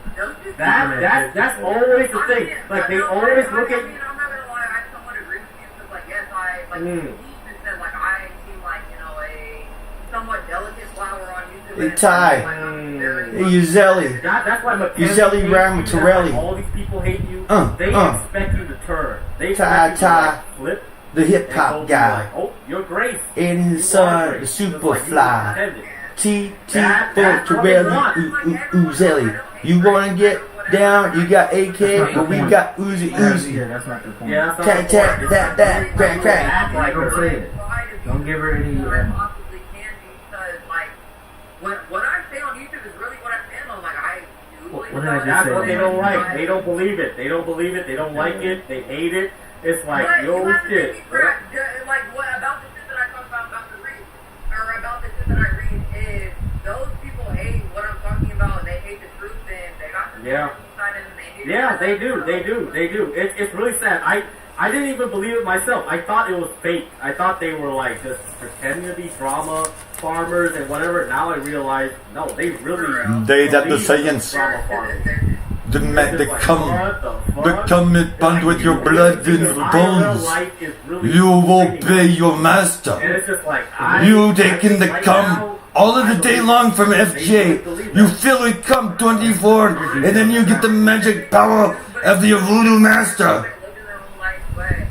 That's always the thing. Like they always look at. I'm not gonna lie, I somewhat agree with you because, like, yes, I, like, he even said, like, I seem like, you know, Hey, Ty. Hey, Uzelli. That's why Mackenzie Uzelli hates Ram you. That's Torelli. why all these people hate you. They uh. expect you to turn. They Ty, expect you to Ty. like, flip. The hip and go hop be guy. Like, oh, you're Grace. And his You are son, the Grace. Just like you Superfly. intended. T That's for what they Torelli want. Uzelli. You wanna get down? You got AK, but we got Uzi. Yeah, that's not the point. Yeah, that's not Tat the tat point. tat tat crack crack. Act like Don't her. say it. Don't give her any ammo. possibly can be because like what I say on YouTube is really what I stand on. Like I do believe What did I just That's say? what they don't like. They don't believe it. They don't believe it. They don't like it. They hate it. It's like, But yo, you have to shit. make me correct. Like what about the shit that I talk about the read, or about the shit that I read is those people hate what I'm talking about and they hate the truth and they got the Yeah. side and they hate Yeah, it. they do. They do. They do. It's really sad. I didn't even believe it myself. I thought it was fake. I thought they were like just pretending to be drama farmers and whatever. Now I realize, no, they really. They that the believe science. drama farming. The man, It's they just like, come. what the They fuck? come and bond with your blood and Because your IRL bones. life is really You insane. obey your And master. it's just like You taking the right cum now, all of the I day believe long from they FJ. believe You that. fill with cum 24, and then you get the magic power of the voodoo master. They live in their own life way.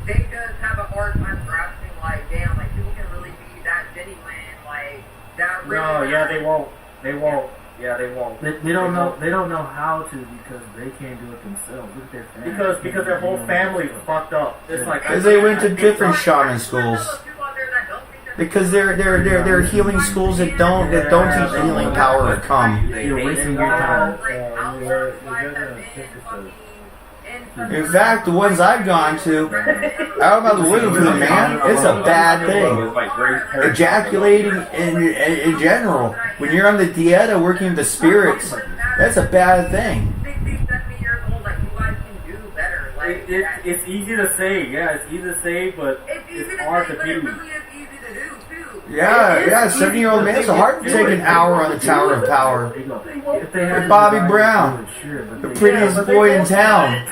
They just have a hard time grasping like damn, like people can really be that genuine, like that really No, yeah, they won't. They won't. Yeah, they won't. They don't know. They don't know how to because they can't do it themselves. Look at their family. Because their whole family's fucked up. It's like Because they went to different shaman schools. Because they're healing schools that don't teach the healing power of cum. You're wasting your time. In fact, the ones I've gone to, I don't know about the women for the man, it's a bad thing. Ejaculating in general, when you're on the dieta working with the spirits, that's a bad thing. 60, 70 years old, like you guys can do better. Like It's easy to say, yeah, it's easy to say, but it's easy it's to hard say, to but it do. really is easy to do too. Yeah, 70-year-old man, it's hard to take an hour on the Tower of Power. If they had Bobby the Brown, desire to do it, sure, but The they- prettiest boy in town.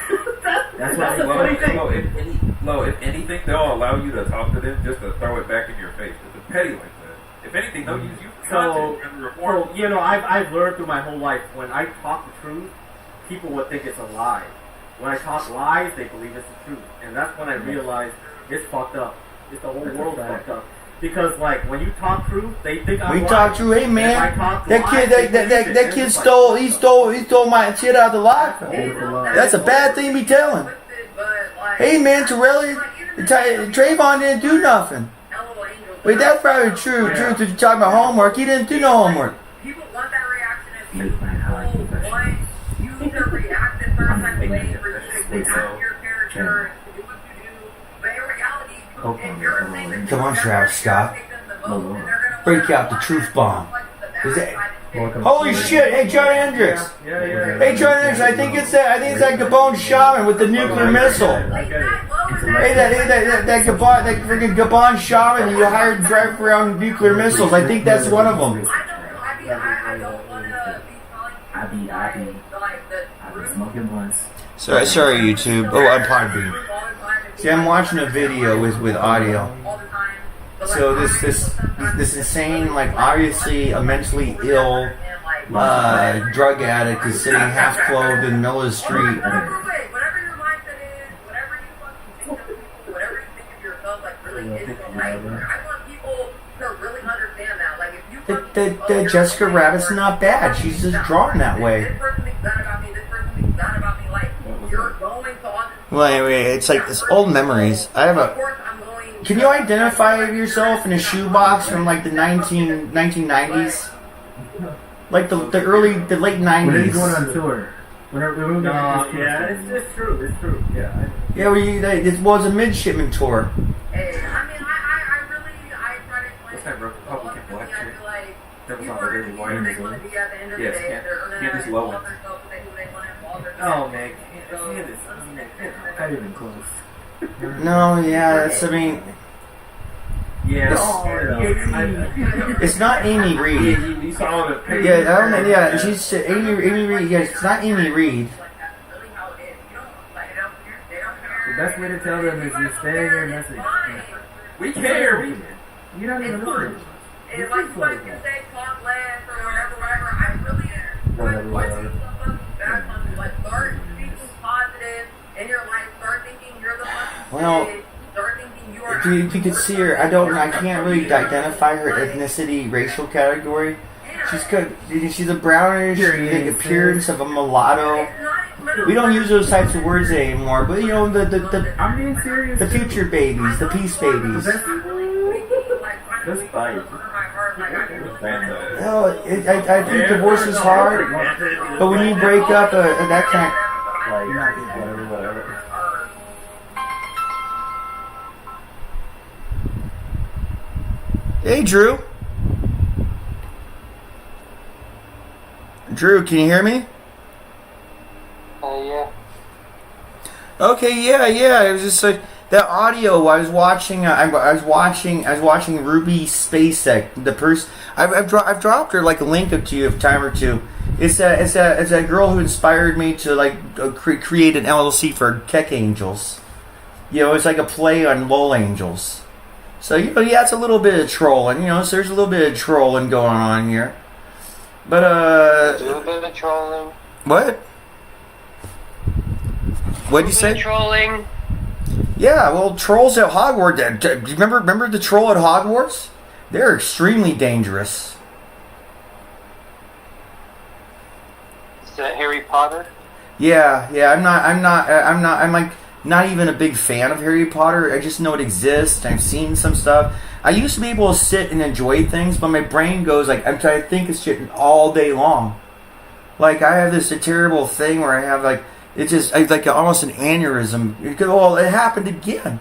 That's why If anything, they'll allow you to talk to them just to throw it back in your face. It's petty like that. If anything, they'll use you for So, content and reform. you know, I've learned through my whole life, when I talk the truth, people would think it's a lie. When I talk lies, they believe it's the truth. And that's when I realized it's fucked up. It's the whole world fucked up. Because, like, when you talk truth, they think I'm We lying. talked to, hey And if I man, talk that lies, kid, they that believe it. that And kid it's like, stole my shit out of the locker. That's a bad thing to be telling. Hey man, Torelli, Trayvon didn't do nothing. Wait, that's probably true. True to talk about homework. He didn't do no homework. People want that reaction and people want you to react in certain type of way for you to act your character and to do what you do. But in reality, if you're saying that Come on, you're Travis Scott. take them the most, and they're gonna Break wanna out the truth bomb. Is that- Welcome. Holy shit! Hey, John Hendricks. Yeah, yeah. Hey, John Hendricks. I think it's that Gabon shaman with the nuclear missile. Hey, that Gabon, that freaking Gabon shaman you hired to drive around nuclear missiles. I think that's one of them. I don't want to be telling you I be like the truth. smoking blunts. Sorry, YouTube. Oh, I'm Podbean. See, I'm watching a video with audio. So this insane, like obviously a mentally ill drug addict is sitting half clothed in the middle of the street. Whatever your mindset is, whatever you fucking think of people, whatever you think of yourself, like really is the life. I want people to really understand that. Like if you The Jessica Rabbit's not bad. She's just drawn that way. This person thinks that about me. This person thinks that about me. Like you're going to all this. Well, anyway, it's like this old memories. I have Of a. course, I'm going. Can you identify yourself in a shoebox from like the 1990s? Like the late When are you 90s? going on tour? When are we going No, to yeah, it's true. It's true. Yeah. Yeah, it was a midshipman tour. Hey, I mean, I really, I try to explain. What's that Republican black I chick? feel like That was people on the are Daily who Wire. they want to be at the end of the Yes, day. They're gonna Candace involve Lowen. themselves with who they want to involve themselves. Oh, man. Not even close. No, yeah, that's, I mean, Yeah. it's not Amy Reed. You saw the picture. Yeah, I don't know, yeah, she's Amy Reed. Yeah, it's not Amy Reed. That's really how it is. You don't like they don't care. They don't care. The best way to tell them is you stay in your message. We care. You're not even listening. It's like you guys can say talk less, Once you look back on like start speaking positive, and you're like start thinking you're the fucking Well, kid, start thinking you are. if you could see her, I can't really identify her ethnicity, racial category. She's good. She's a brownish, the appearance of a mulatto. We don't use those types of words anymore, but you know I'm being serious. the future babies, the peace babies. That's fine. No, I think divorce is hard, but when you break up, that kind. Whatever. Hey, Drew. Drew, can you hear me? Yeah. Okay, yeah. It was just like that audio. I was watching. I was watching Ruby Spacek. The person. I've dropped her like a link up to you a time or two. It's a girl who inspired me to like create an LLC for kekDevilz. You know, it's like a play on Lol Angels. So you know, yeah, it's a little bit of trolling. You know, so there's a little bit of trolling going on here. But Do a bit of trolling. what? What'd you say? Trolling. Yeah, well, trolls at Hogwarts. Do you remember the troll at Hogwarts? They're extremely dangerous. Is that Harry Potter? Yeah. I'm like not even a big fan of Harry Potter. I just know it exists. I've seen some stuff. I used to be able to sit and enjoy things, but my brain goes like I'm trying to think of shit all day long. Like I have this terrible thing where I have like. It's just like almost an aneurysm. Well, it happened again.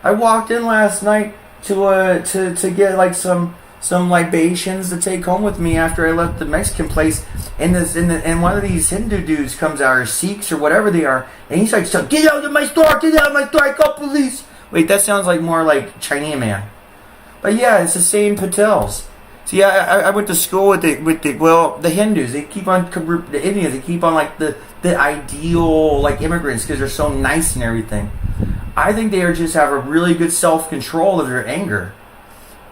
I walked in last night to get like some libations to take home with me after I left the Mexican place, and one of these Hindu dudes comes out, or Sikhs or whatever they are, and he's like, "Get out of my store! Get out of my store! I call police!" Wait, that sounds like more like Chinese man. But yeah, it's the same Patels. See, I went to school with the Hindus. They keep on the Indians. They keep on like the ideal like immigrants because they're so nice and everything. I think they just have a really good self control of their anger.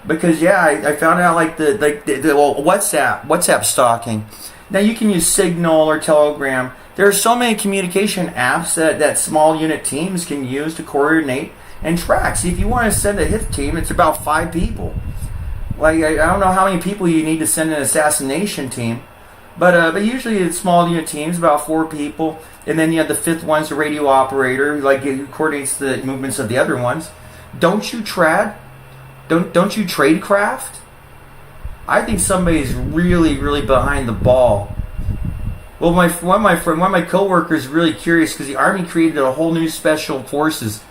Because yeah, I found out like the WhatsApp stalking. Now you can use Signal or Telegram. There are so many communication apps that small unit teams can use to coordinate and track. See, if you want to send a hit team, it's about 5 people. Like I don't know how many people you need to send an assassination team, but usually it's small unit teams, about 4 people, and then you have the 5th one's the radio operator, like who coordinates the movements of the other ones. Don't you tradecraft? I think somebody's really behind the ball. Well, one of my coworkers is really curious because the Army created a whole new special forces,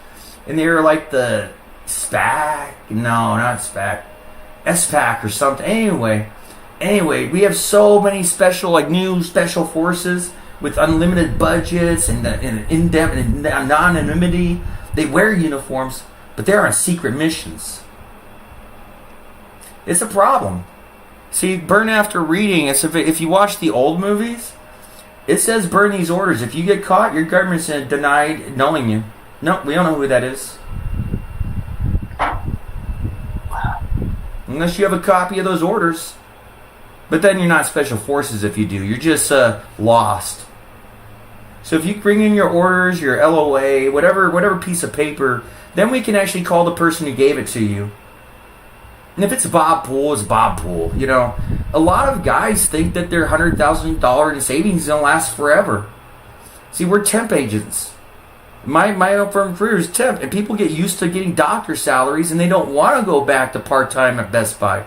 and they were like the SPAC. No, not SPAC. SPAC or something. Anyway, we have so many new special forces with unlimited budgets and in-depth and anonymity. They wear uniforms, but they're on secret missions. It's a problem. See, burn after reading. If you watch the old movies, it says burn these orders. If you get caught, your government's denied knowing you. No, we don't know who that is. Unless you have a copy of those orders. But then you're not special forces if you do. You're just lost. So if you bring in your orders, your LOA, whatever piece of paper, then we can actually call the person who gave it to you. And if it's Bob Poole, it's Bob Poole. You know, a lot of guys think that their $100,000 in savings is going to last forever. See, we're temp agents. My firm career is temp, and people get used to getting doctor salaries, and they don't want to go back to part-time at Best Buy.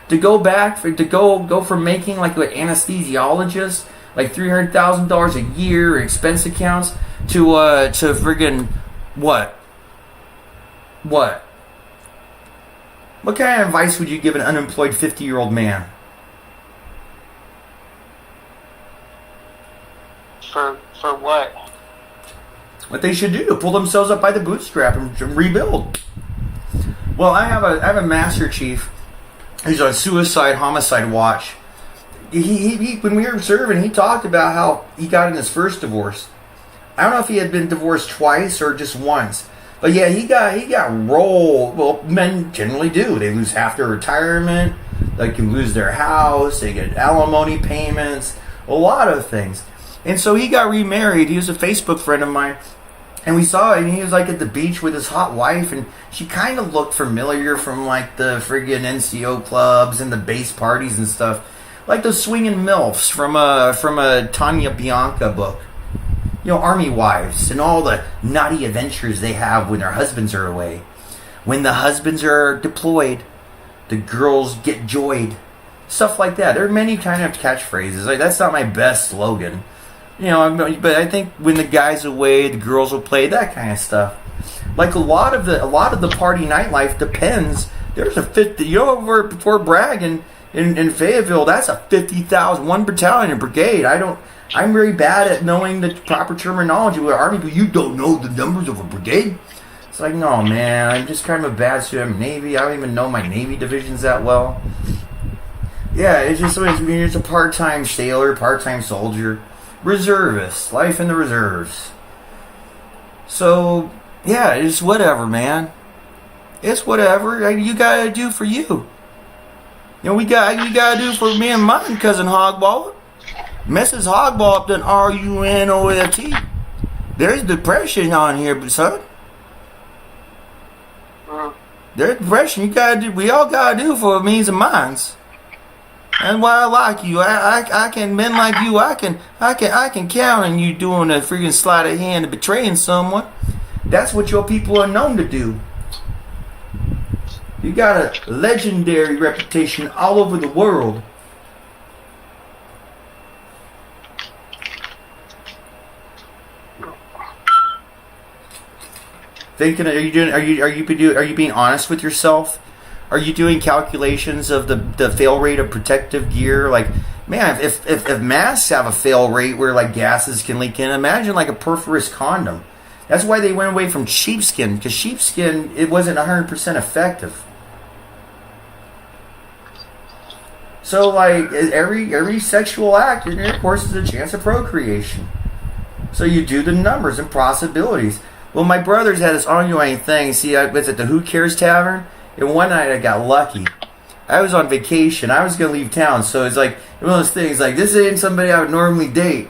To go from making like an anesthesiologist, like $300,000 a year in expense accounts, to friggin' what? What kind of advice would you give an unemployed 50-year-old man? For what? What they should do to pull themselves up by the bootstrap and rebuild. Well, I have a master chief. He's on homicide watch. He when we were serving, he talked about how he got in his first divorce. I don't know if he had been divorced twice or just once. But yeah, he got rolled. Well, men generally do. They lose half their retirement. They can lose their house. They get alimony payments. a lot of things. And so he got remarried. He was a Facebook friend of mine. And we saw it, and he was like at the beach with his hot wife, and she kind of looked familiar from like the friggin' NCO clubs and the base parties and stuff. Like those swinging MILFs from a Tanya Bianca book. You know, army wives and all the naughty adventures they have when their husbands are away. When the husbands are deployed, the girls get joyed. Stuff like that. There are many kind of catchphrases. Like, that's not my best slogan. You know, but I think when the guy's away, the girls will play, that kind of stuff. Like a lot of the party nightlife depends. There's a 50, you know, over Fort Bragg in Fayetteville, that's a 50,000, one battalion, a brigade. I'm very bad at knowing the proper terminology with Army, but you don't know the numbers of a brigade? It's like, no, man, I'm just kind of a bad student. I'm Navy. I don't even know my Navy divisions that well. Yeah, it's a part-time sailor, part-time soldier. Reservist, life in the reserves. So, yeah, it's whatever, man. It's whatever you gotta do for you. You know, you gotta do for me and mine, cousin Hogball. Mrs. Hogball up to RUNOFT. There's depression on here, but son. There's depression. We all gotta do for means and minds. That's why I like you. I can men like you. I can count on you doing a freaking sleight of hand and betraying someone. That's what your people are known to do. You got a legendary reputation all over the world. Are you being honest with yourself? Are you doing calculations of the fail rate of protective gear? Like, man, if masks have a fail rate where like gases can leak in, imagine like a perforous condom. That's why they went away from sheepskin, because sheepskin, it wasn't 100% effective. So like every sexual act in intercourse is a chance of procreation. So you do the numbers and possibilities. Well, my brother's had this ongoing thing. See, I was at the Who Cares Tavern. And one night I got lucky. I was on vacation. I was going to leave town. So it's like one of those things like, this ain't somebody I would normally date.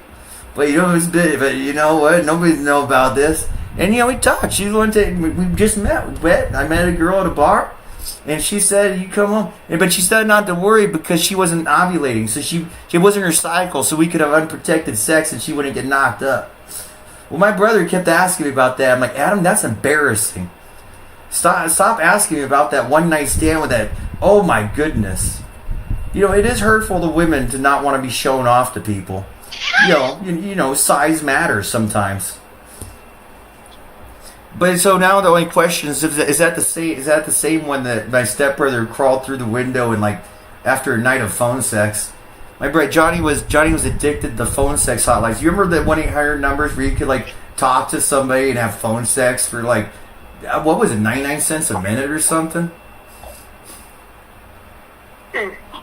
But you know, but you know what? Nobody know about this. And you know, we talked. She wanted to, we just met. I met a girl at a bar. And she said, you come home. But she said not to worry because she wasn't ovulating. So she wasn't her cycle. So we could have unprotected sex and she wouldn't get knocked up. Well, my brother kept asking me about that. I'm like, Adam, that's embarrassing. Stop asking me about that one night stand with that. Oh my goodness. You know, it is hurtful to women to not want to be shown off to people. You know, size matters sometimes. But so now the only question is that the same one that my stepbrother crawled through the window and like after a night of phone sex. My brother Johnny was addicted to phone sex hotlines. You remember that 1-800 numbers where you could like talk to somebody and have phone sex for like, what was it, 99 cents a minute or something?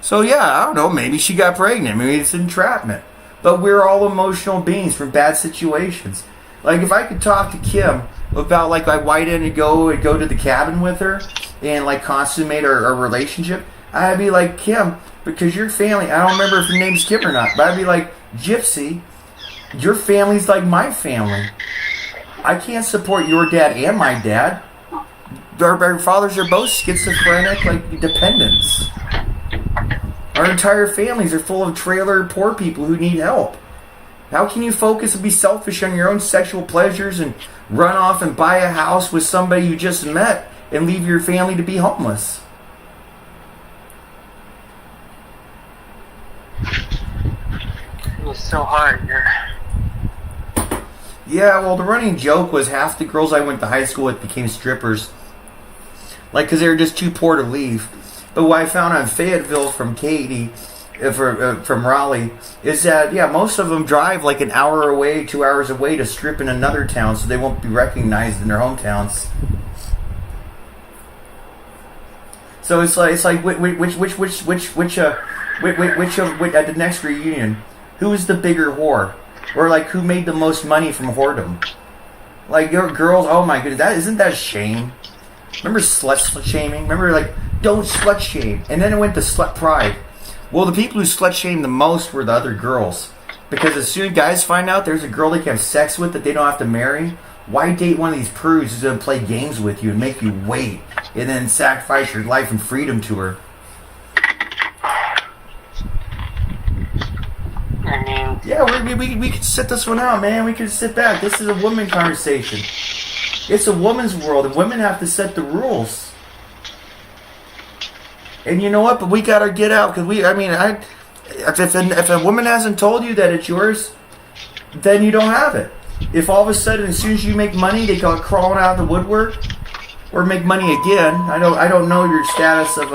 So yeah, I don't know, maybe she got pregnant, maybe it's entrapment. But we're all emotional beings from bad situations. Like if I could talk to Kim about like why didn't go to the cabin with her and like consummate our relationship, I'd be like, Kim, because your family, I don't remember if your name's Kim or not, but I'd be like, Gypsy, your family's like my family. I can't support your dad and my dad. Our fathers are both schizophrenic, like, dependents. Our entire families are full of trailer poor people who need help. How can you focus and be selfish on your own sexual pleasures and run off and buy a house with somebody you just met and leave your family to be homeless? It's so hard here. Yeah, well, the running joke was half the girls I went to high school with became strippers. Like, because they were just too poor to leave. But what I found on Fayetteville from Katie, from Raleigh, is that, yeah, most of them drive like an hour away, 2 hours away to strip in another town so they won't be recognized in their hometowns. So it's like which at the next reunion, who's the bigger whore? Or like who made the most money from whoredom? Like your girls, oh my goodness, isn't that shame? Remember slut shaming? Remember like don't slut shame, and then it went to slut pride. Well, the people who slut shamed the most were the other girls. Because as soon as guys find out there's a girl they can have sex with that they don't have to marry, why date one of these prudes who's going to play games with you and make you wait and then sacrifice your life and freedom to her? I mean, Yeah, we could sit this one out, man. We could sit back. This is a woman conversation. It's a woman's world, and women have to set the rules. And you know what? But we gotta get out because if a woman hasn't told you that it's yours, then you don't have it. If all of a sudden, as soon as you make money, they go crawling out of the woodwork, or make money again. I don't know your status of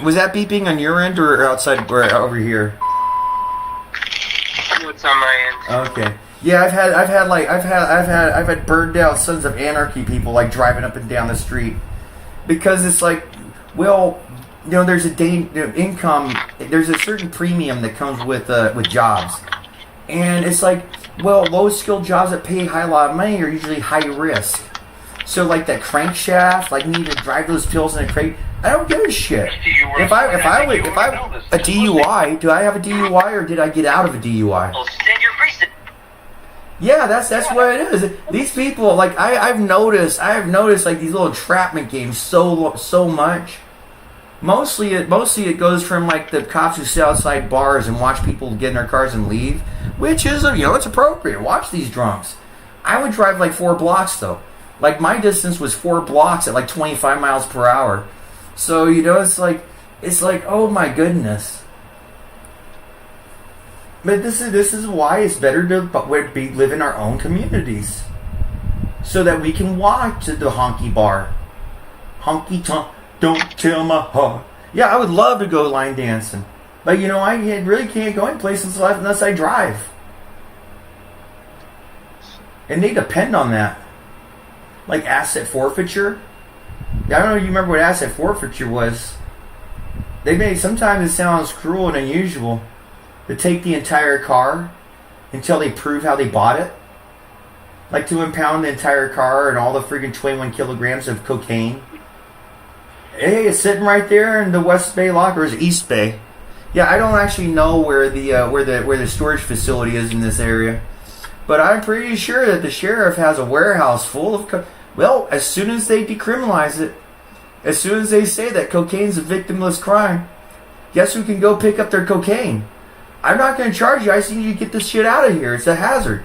Was that beeping on your end or outside or over here? it's on my end. Okay. Yeah, I've had burned out Sons of Anarchy people like driving up and down the street because it's like, well, you know, there's a income, there's a certain premium that comes with jobs, and it's like, well, low skilled jobs that pay a lot of money are usually high risk. So like that crankshaft, like need to drive those pills in a crate. I don't give a shit. If I a DUI, do I have a DUI or did I get out of a DUI? Yeah, that's what it is. These people, like I've noticed like these little entrapment games so much. Mostly it goes from like the cops who sit outside bars and watch people get in their cars and leave, which is it's appropriate. Watch these drunks. I would drive like 4 blocks though. Like my distance was 4 blocks at like 25 miles per hour. So it's like oh my goodness. But this is why it's better to live in our own communities, so that we can walk to the honky bar, honky tonk. Don't tell my heart. Yeah, I would love to go line dancing, but I really can't go any places unless I drive, and they depend on that, like asset forfeiture. I don't know if you remember what asset forfeiture was. Sometimes it sounds cruel and unusual to take the entire car until they prove how they bought it. Like to impound the entire car and all the freaking 21 kilograms of cocaine. Hey, it's sitting right there in the West Bay lockers, East Bay. Yeah, I don't actually know where the storage facility is in this area, but I'm pretty sure that the sheriff has a warehouse full of well, as soon as they decriminalize it, as soon as they say that cocaine's a victimless crime, guess who can go pick up their cocaine? I'm not going to charge you. I just need you to get this shit out of here. It's a hazard.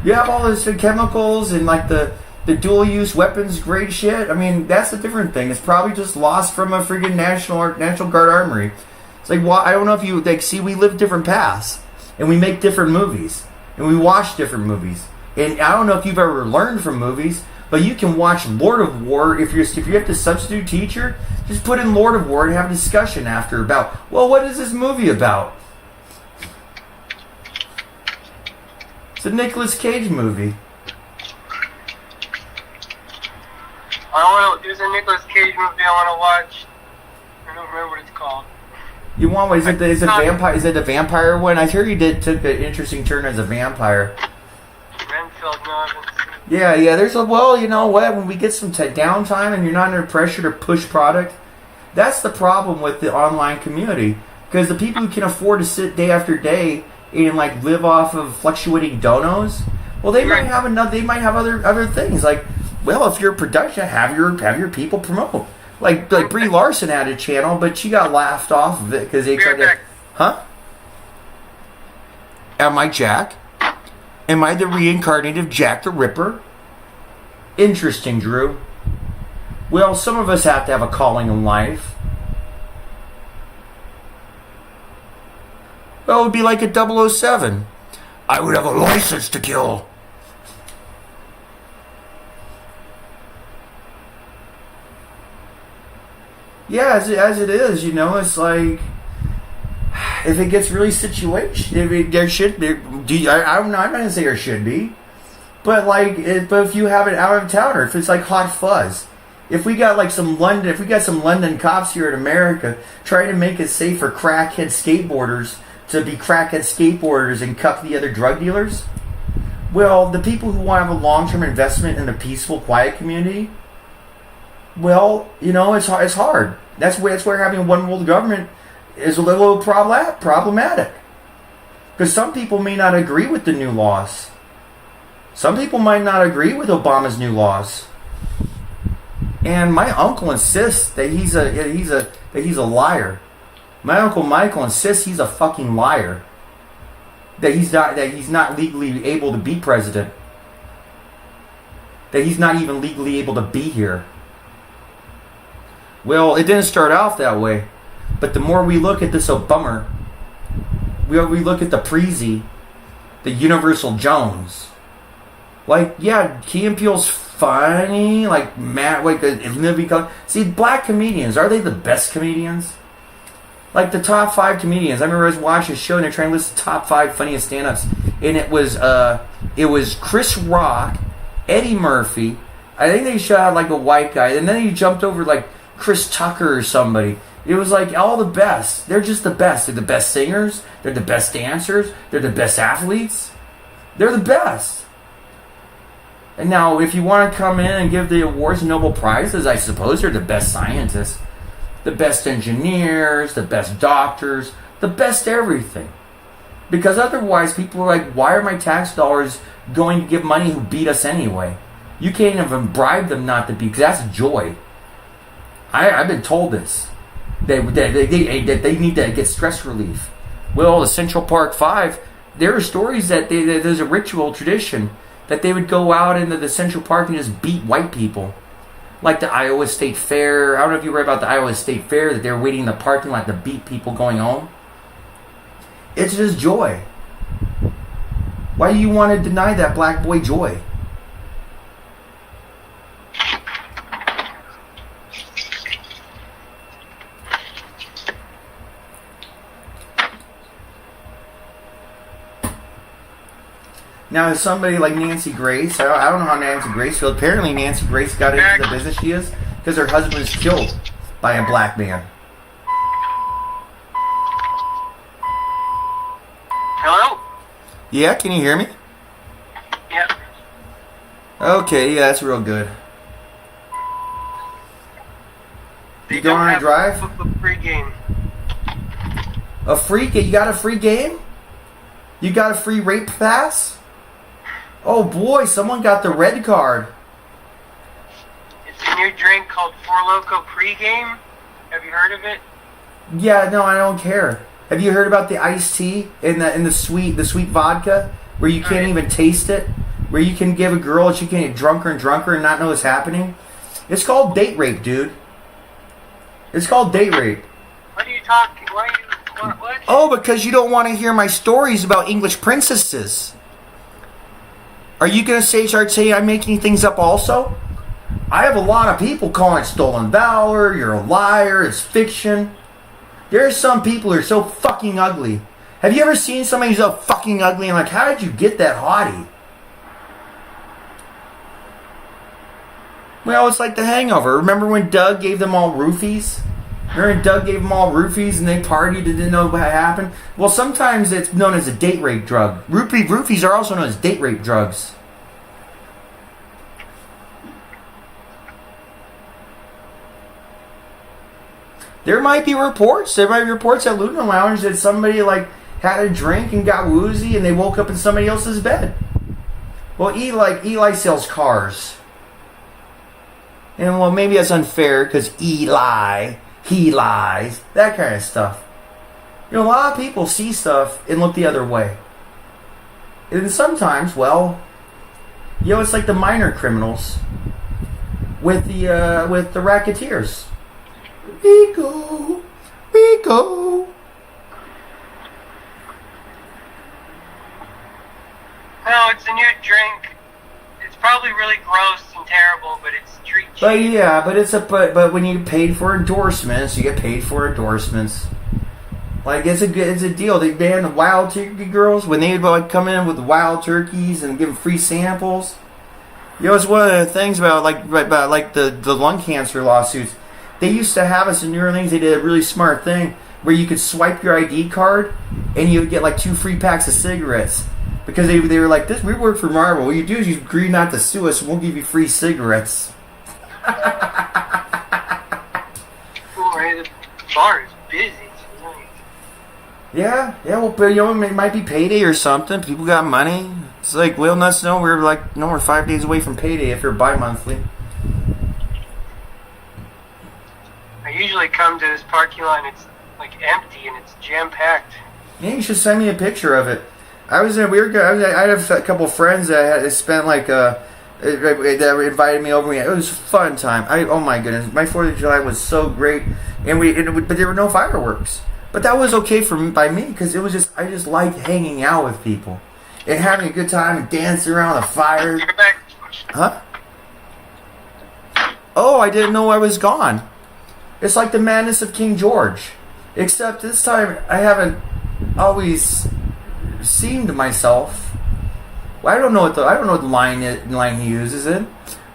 You have all this chemicals and like the dual-use weapons grade shit. I mean, that's a different thing. It's probably just lost from a freaking National Guard armory. It's like, well, I don't know if you see. We live different paths, and we make different movies, and we watch different movies. And I don't know if you've ever learned from movies, but you can watch Lord of War. If you have to substitute teacher, just put in Lord of War and have a discussion after about, well, what is this movie about? It's a Nicolas Cage movie. There's a Nicolas Cage movie I want to watch. I don't remember what it's called. You want what? Is it vampire? Is it the vampire one? I hear you took an interesting turn as a vampire. Renfield, no, I haven't seen it. Yeah. There's you know what? When we get some downtime and you're not under pressure to push product, that's the problem with the online community. Because the people who can afford to sit day after day and like live off of fluctuating donos, well, they might have enough. They might have other things like, well, if you're a production, have your people promote. Like Brie Larson had a channel, but she got laughed off of it because they tried to. Huh? Am I Jack? Am I the reincarnated Jack the Ripper? Interesting, Drew. Well, some of us have to have a calling in life. Well, it would be like a 007. I would have a license to kill. Yeah, as it is, it's like if it gets really there should be. I'm not going to say there should be, but but if you have an out of towner, if it's like Hot Fuzz, if we got some London cops here in America trying to make it safe for crackhead skateboarders to be crackhead skateboarders and cuff the other drug dealers, well, the people who want to have a long-term investment in a peaceful, quiet community. Well, it's hard. That's where having a one world government is a little problematic. Because some people may not agree with the new laws. Some people might not agree with Obama's new laws. And my uncle insists that he's a liar. My Uncle Michael insists he's a fucking liar. That he's not legally able to be president. That he's not even legally able to be here. Well, it didn't start off that way. But the more we look at this Obama, we look at the Preezy, the Universal Jones. Like, yeah, Key and Peele's funny. Like, Matt, like, see, black comedians, are they the best comedians? Like, the top 5 comedians. I remember I was watching a show and they're trying to list the top 5 funniest stand-ups. And it was Chris Rock, Eddie Murphy. I think they shot like a white guy. And then he jumped over like Chris Tucker or somebody. It was like all the best. They're just the best. They're the best singers. They're the best dancers. They're the best athletes. They're the best. And now, if you want to come in and give the awards and Nobel Prizes, I suppose they're the best scientists, the best engineers, the best doctors, the best everything. Because otherwise, people are like, why are my tax dollars going to give money who beat us anyway? You can't even bribe them not to beat, because that's joy. I've been told this. They need to get stress relief. Well, the Central Park 5, there are stories that there's a ritual tradition that they would go out into the Central Park and just beat white people. Like the Iowa State Fair. I don't know if you read about the Iowa State Fair, that they're waiting in the parking lot to beat people going home. It's just joy. Why do you want to deny that black boy joy? Now, is somebody like Nancy Grace, I don't know how Nancy Grace feels. Apparently, Nancy Grace got into the business she is because her husband was killed by a black man. Hello? Yeah, can you hear me? Yep. Okay, yeah, that's real good. You going on a drive? A free game. A free game? You got a free game? You got a free rape pass? Oh boy, someone got the red card. It's a new drink called Four Loko Pre-Game. Have you heard of it? Yeah, no, I don't care. Have you heard about the iced tea and the sweet vodka where you can't even taste it? Where you can give a girl and she can get drunker and drunker and not know what's happening? It's called date rape, dude. It's called date rape. What are you talking? Why are you... What? Oh, because you don't want to hear my stories about English princesses. Are you going to start saying I'm making things up also? I have a lot of people calling it stolen valor, you're a liar, it's fiction. There are some people who are so fucking ugly. Have you ever seen somebody who's so fucking ugly and like, how did you get that haughty? Well, it's like The Hangover. Remember when Doug gave them all roofies? Remember when Doug gave them all roofies and they partied and didn't know what happened? Well, sometimes it's known as a date rape drug. Roofies are also known as date rape drugs. There might be reports. There might be reports at Luna Lounge that somebody like had a drink and got woozy and they woke up in somebody else's bed. Well, Eli sells cars. And well, maybe that's unfair because Eli, he lies, that kind of stuff. You know, a lot of people see stuff and look the other way. And sometimes, well, you know, it's like the minor criminals with the racketeers. Rico. No, it's a new drink. It's probably really gross and terrible, but it's treat cheap. But yeah, but when you paid for endorsements, you get paid for endorsements. Like it's a deal. They ban the wild turkey girls when they would come in with wild turkeys and give them free samples. You know, it's one of the things about the lung cancer lawsuits. They used to have us in New Orleans. They did a really smart thing where you could swipe your ID card and you would get like 2 free packs of cigarettes. Because they were like, "This, we work for Marvel. What you do is you agree not to sue us and we'll give you free cigarettes." Cool, right? The bar is busy tonight. Yeah, well, but, it might be payday or something. People got money. It's like Lil Nuts know we're 5 days away from payday if you're bi-monthly. I usually come to this parking lot and it's like empty and it's jam-packed. Yeah, you should send me a picture of it. I had a couple of friends that had spent that invited me over. It was a fun time. Oh my goodness, my 4th of July was so great, but there were no fireworks. But that was okay by me because I just liked hanging out with people and having a good time and dancing around the fire. Huh? Oh, I didn't know I was gone. It's like the madness of King George, except this time I haven't always seemed myself. Well, I don't know what the line he uses it,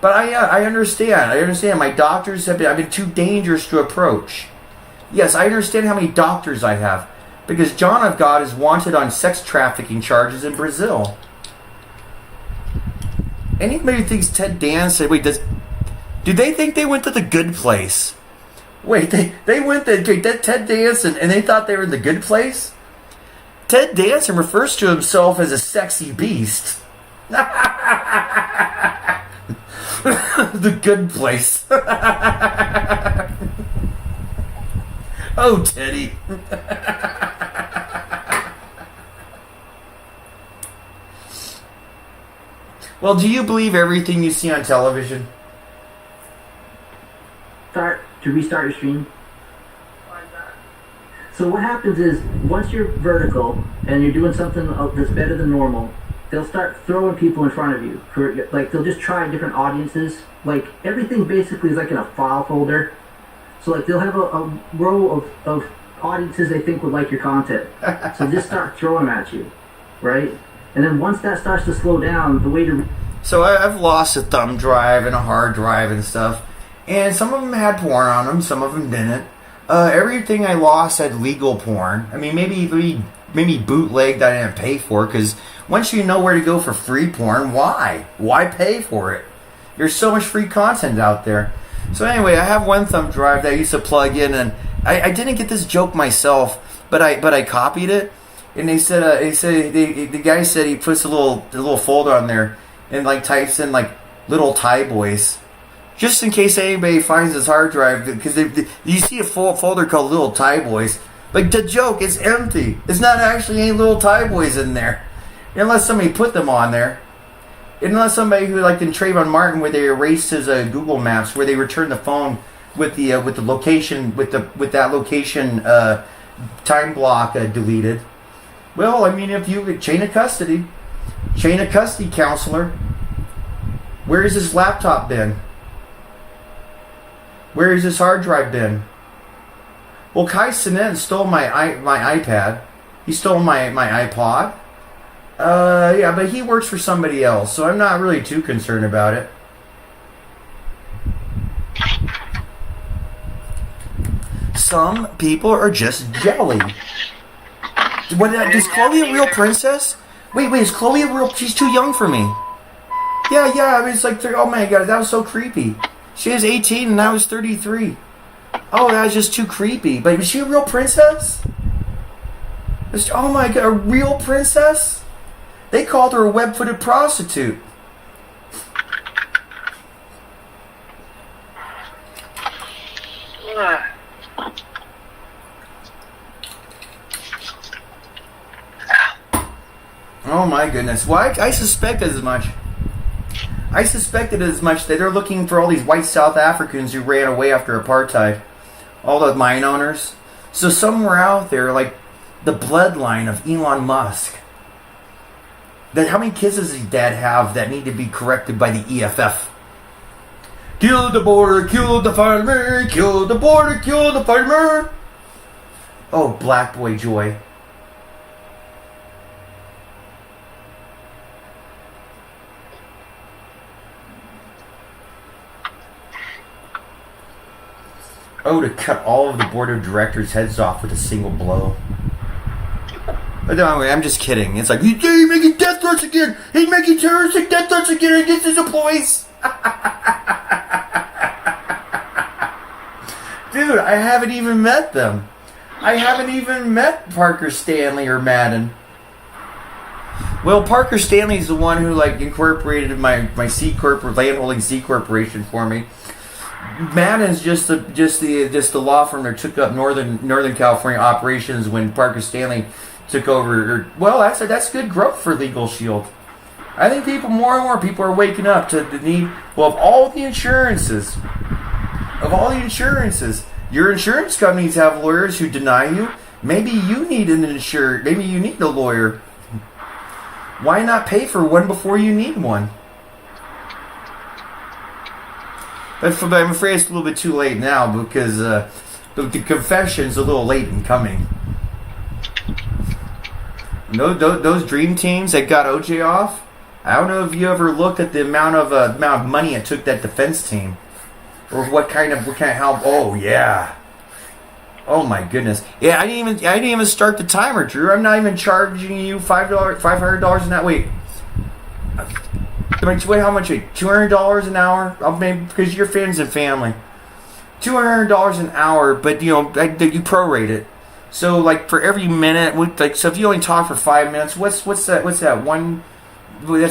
but I understand. I understand. My doctors I've been too dangerous to approach. Yes, I understand how many doctors I have, because John of God is wanted on sex trafficking charges in Brazil. Anybody thinks Ted Dan said, wait, do they think they went to the good place? Wait, they went to Ted Danson and they thought they were in the good place? Ted Danson refers to himself as a sexy beast. The good place. Oh, Teddy. Well, do you believe everything you see on television? To restart your stream. Why is that? So what happens is, once you're vertical and you're doing something that's better than normal, they'll start throwing people in front of you. They'll just try different audiences. Like, everything basically is like in a file folder. So they'll have a row of audiences they think would like your content. So just start throwing them at you, right? And then once that starts to slow down, the way to... So I've lost a thumb drive and a hard drive and stuff. And some of them had porn on them, some of them didn't. Everything I lost had legal porn. I mean, maybe bootleg that I didn't pay for, because once you know where to go for free porn, why? Why pay for it? There's so much free content out there. So anyway, I have one thumb drive that I used to plug in, and I didn't get this joke myself, but I copied it, and the guy said he puts a little folder on there and types in little Thai boys. Just in case anybody finds this hard drive, because you see a full folder called Little Thai Boys. The joke is empty. It's not actually any Little Thai Boys in there. Unless somebody put them on there. Unless somebody who, in Trayvon Martin, where they erased his Google Maps, where they returned the phone with the location, with that location time block deleted. Well, I mean, if you chain of custody counselor, where has this laptop been? Where has this hard drive been? Well, Kai Cenat stole my iPad. He stole my iPod. Yeah, but he works for somebody else, so I'm not really too concerned about it. Some people are just jelly. Is Chloe a real princess? Wait, is Chloe a real... She's too young for me. Yeah, I mean, it's oh my god, that was so creepy. She was 18 and I was 33. Oh, that was just too creepy. But is she a real princess? Oh my god, a real princess? They called her a web-footed prostitute. Oh my goodness. Well, I suspected as much. I suspected as much that they're looking for all these white South Africans who ran away after apartheid. All the mine owners. So somewhere out there, the bloodline of Elon Musk. How many kids does his dad have that need to be corrected by the EFF? Kill the border, kill the farmer, kill the border, kill the farmer. Oh, Black Boy Joy. Oh, to cut all of the board of directors' heads off with a single blow. But no, I'm just kidding. It's he's making death threats again. He's making terroristic death threats again against his employees. Dude, I haven't even met them. I haven't even met Parker Stanley or Madden. Well, Parker Stanley's the one who like incorporated my C corp landholding C corporation for me. Madden's just the law firm that took up Northern California operations when Parker Stanley took over. Well, that's good growth for Legal Shield. I think more and more people are waking up to the need. Well, of all the insurances, your insurance companies have lawyers who deny you. Maybe you need an insurer. Maybe you need a lawyer. Why not pay for one before you need one? But I'm afraid it's a little bit too late now because the confession's a little late in coming. Those dream teams that got OJ off, I don't know if you ever looked at the amount of money it took that defense team, or what kind of help. Oh yeah. Oh my goodness. Yeah, I didn't even start the timer, Drew. I'm not even charging you $500 an hour. Wait. How much? $200 an hour? Maybe because you're friends and family. $200 an hour, but you prorate it. So like for every minute, so if you only talk for 5 minutes, what's that? That's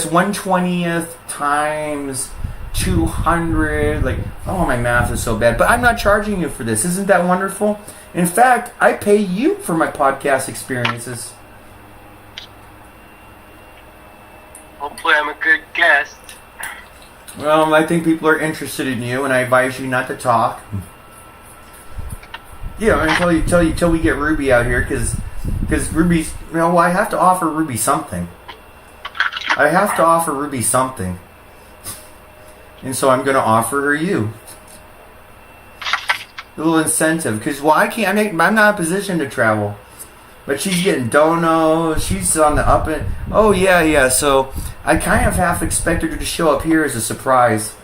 1/20th times 200. Like, oh, my math is so bad. But I'm not charging you for this. Isn't that wonderful? In fact, I pay you for my podcast experiences. Hopefully I'm a good guest. Well, I think people are interested in you, and I advise you not to talk. Yeah, until we get Ruby out here, because Ruby's, I have to offer Ruby something. And so I'm going to offer her you. A little incentive, because I'm not in a position to travel. But she's getting donos, she's on the up and... Oh, yeah, so I kind of half expected her to show up here as a surprise.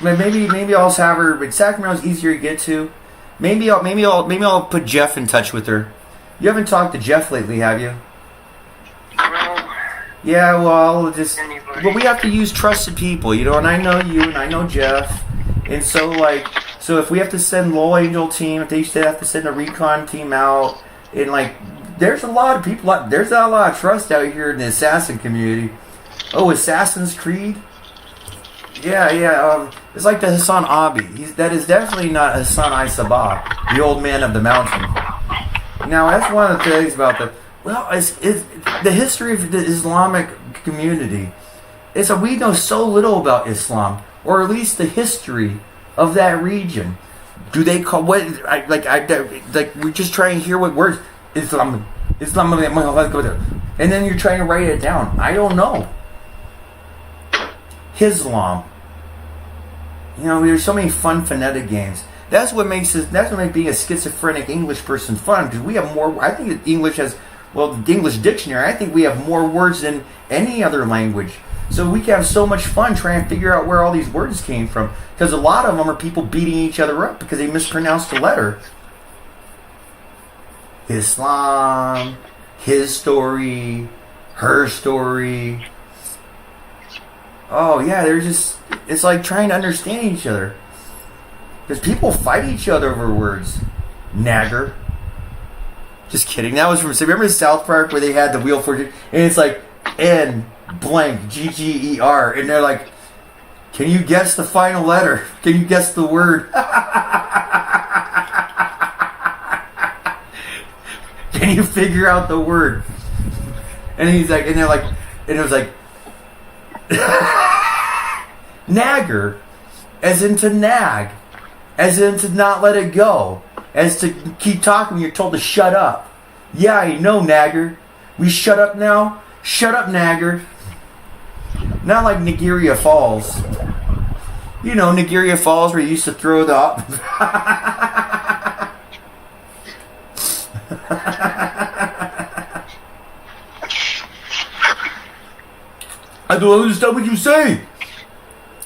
Maybe I'll just have her, but Sacramento's easier to get to. Maybe I'll put Jeff in touch with her. You haven't talked to Jeff lately, have you? Yeah, well, we have to use trusted people, and I know you, and I know Jeff, and so if we have to send Low Angel team, if they have to send a recon team out, and there's a lot of people, there's not a lot of trust out here in the assassin community. Oh, Assassin's Creed? Yeah, it's like the Hassan Abi. That is definitely not Hassan I Sabah, the old man of the mountain. Now, that's one of the things about it's the history of the Islamic community. We know so little about Islam, or at least the history of that region. Do they call what? We're just trying to hear what words Islam, and then you're trying to write it down. I don't know. Islam. There's so many fun phonetic games. That's what makes being a schizophrenic English person fun, because we have more. I think English has. Well, the English dictionary, I think we have more words than any other language. So we can have so much fun trying to figure out where all these words came from. Because a lot of them are people beating each other up because they mispronounced a letter. Islam, his story, her story. Oh, yeah, it's like trying to understand each other. Because people fight each other over words. Nagger. Just kidding. That was remember South Park where they had the Wheel Fortune, and it's like N blank GGER, and they're like, can you guess the final letter? Can you guess the word? Can you figure out the word? And they're like, and it was like, nagger, as in to nag, as in to not let it go. As to keep talking when you're told to shut up. Yeah, I know, nagger. We shut up now? Shut up, nagger. Not like Niagara Falls. Niagara Falls where you used to throw the up. I don't understand what you say.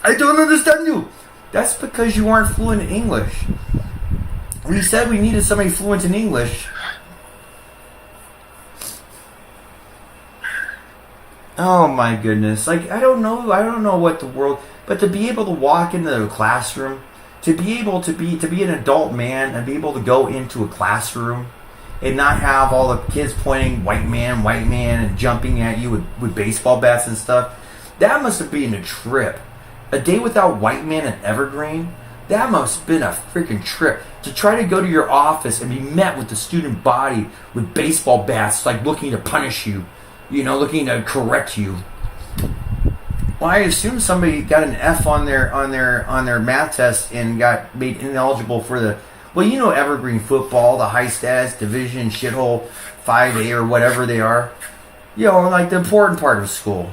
I don't understand you. That's because you aren't fluent in English. We said we needed somebody fluent in English. Oh my goodness. I don't know what the world... But to be able to walk into a classroom, to be able to be an adult man and be able to go into a classroom and not have all the kids pointing white man, and jumping at you with baseball bats and stuff. That must have been a trip. A day without white man at Evergreen, that must have been a freaking trip. To try to go to your office and be met with the student body with baseball bats, like looking to punish you, looking to correct you. Well, I assume somebody got an F on their math test and got made ineligible for the Evergreen football, the high stats division shithole 5A or whatever they are. Like the important part of school.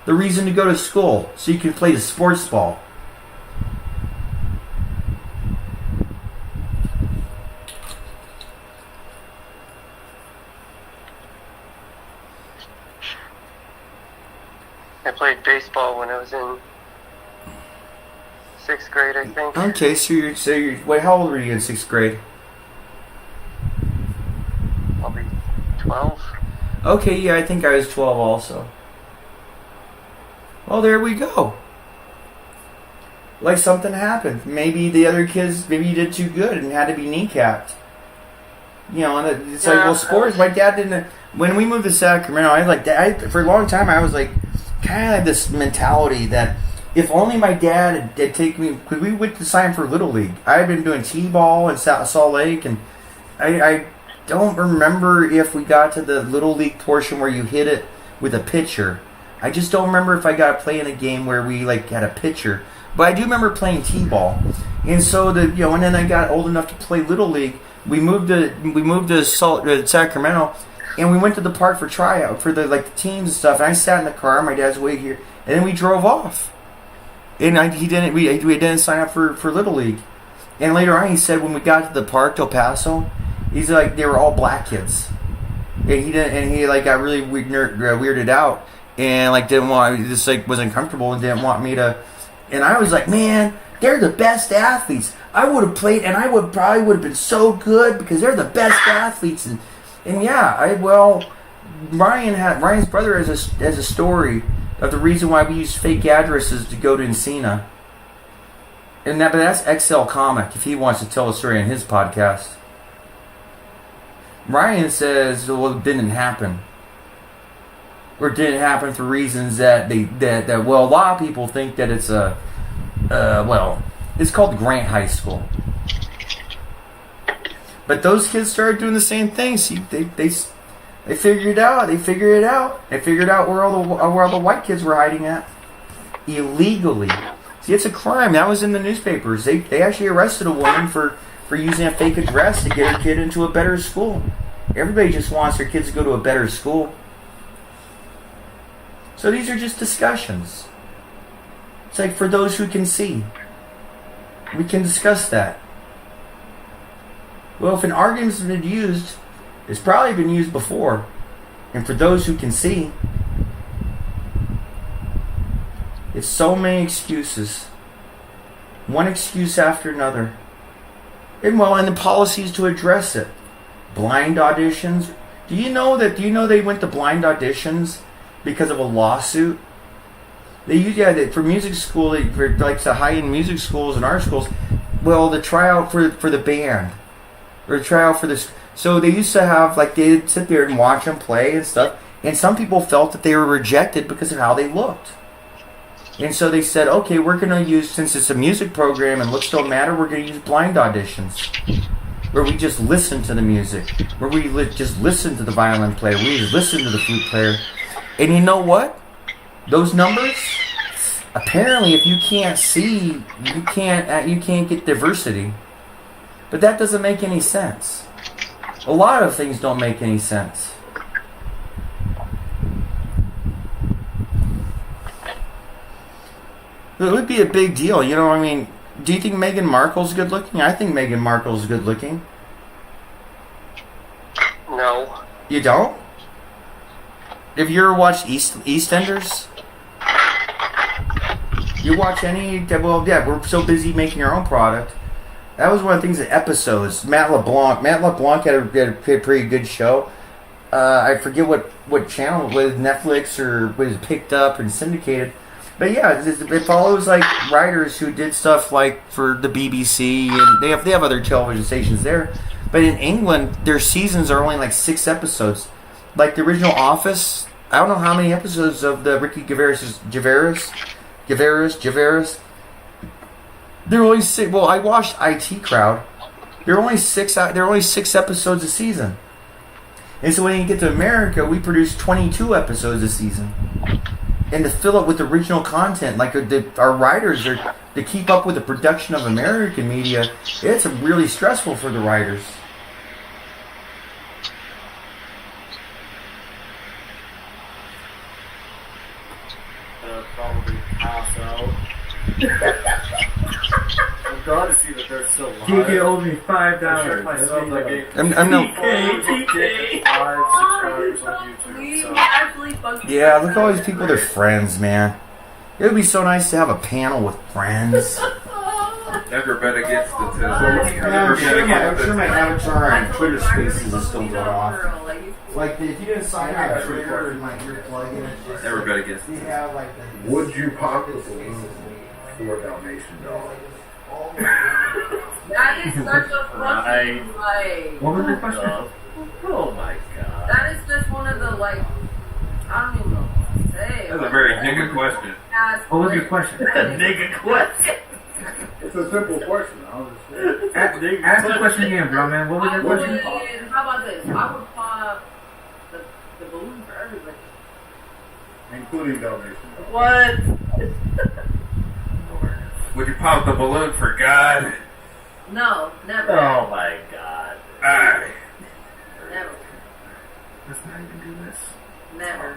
The reason to go to school, so you can play the sports ball. I played baseball when I was in 6th grade, I think. Okay, so you're wait, how old were you in 6th grade? Probably 12. Okay, yeah, I think I was 12 also. Well, there we go. Like something happened. Maybe the other kids, maybe you did too good and had to be kneecapped. And it's like, well, sports, my dad didn't. When we moved to Sacramento, for a long time, I was like, kind of had this mentality that if only my dad had taken me, because we went to sign for Little League. I had been doing T-ball in Salt Lake, and I don't remember if we got to the Little League portion where you hit it with a pitcher. I just don't remember if I got to play in a game where we had a pitcher. But I do remember playing T-ball, and so and then I got old enough to play Little League. We moved to Sacramento, and we went to the park for tryout for the teams and stuff. And I sat in the car. My dad's way here, and then we drove off. And we didn't sign up for Little League. And later on, he said when we got to the park, Del Paso, he's like they were all black kids, and he got really weirded out and didn't want wasn't comfortable and didn't want me to. And I was like, man, they're the best athletes. I would have played, and I probably would have been so good because they're the best athletes. And Ryan's brother has a story of the reason why we use fake addresses to go to Encina. But that's XL Comic if he wants to tell a story on his podcast. Ryan says, well, it didn't happen. Or it didn't happen for reasons that a lot of people think that it's it's called Grant High School. But those kids started doing the same thing. See, they figured it out. They figured out where all the white kids were hiding at illegally. See, it's a crime. That was in the newspapers. They actually arrested a woman for using a fake address to get her kid into a better school. Everybody just wants their kids to go to a better school. So these are just discussions. It's like for those who can see. We can discuss that. Well, if an argument's been used, it's probably been used before. And for those who can see, it's so many excuses. One excuse after another. And the policies to address it. Blind auditions. Do you know they went to blind auditions because of a lawsuit? For music school, for the high-end music schools and art schools, the tryout for the band, or tryout for this. So they used to have, they'd sit there and watch them play and stuff, and some people felt that they were rejected because of how they looked. And so they said, okay, we're going to use, since it's a music program and looks don't matter, we're going to use blind auditions. Where we just listen to the music. Where we just listen to the violin player. We just listen to the flute player. And you know what? Those numbers, apparently if you can't see, you can't get diversity. But that doesn't make any sense. A lot of things don't make any sense. It would be a big deal, do you think Meghan Markle's good looking? I think Meghan Markle's good looking. No. You don't? Have you ever watched EastEnders? You watch any? Well, yeah, we're so busy making our own product. That was one of the things, the episodes. Matt LeBlanc had a pretty good show. I forget what channel, whether Netflix or was picked up and syndicated. But yeah, it follows like writers who did stuff like for the BBC, and they have other television stations there. But in England, their seasons are only like 6 episodes. Like the original Office, I don't know how many episodes of the Ricky Gervais. There are only 6. Well, I watched IT Crowd. There are only 6. There are only 6 episodes a season. And so when you get to America, we produce 22 episodes a season. And to fill it with original content, like our writers are to keep up with the production of American media, it's really stressful for the writers. Probably pass out. I'm glad to see that they're still live. TK owed me $5. Sure, myself, like I'm no. TK. 5 subscribers on YouTube. So. Yeah, look at all these people. They're friends, man. It would be so nice to have a panel with friends. Never bet against the Tesla. I'm sure my avatar and Twitter Spaces is still going off. Like if you didn't sign up for Twitter and like your plug-in, it's just Never bet against they it. have like the Would you pop the balloon for Dalmatian dog? That is such a fucking like. What was the question? Oh my god. That is just one of the like. I don't even know what to say. That's a very nigga question. What was your question? Nigga question. It's a simple question. I'll just say. Ask the question again, bro, man. What was your question? How about this? I would pop the balloon for everybody. Including Dalmatian dog. What? Would you pop the balloon for God? No, never. Oh my god. Aye. Never. Let's not even do this. Never.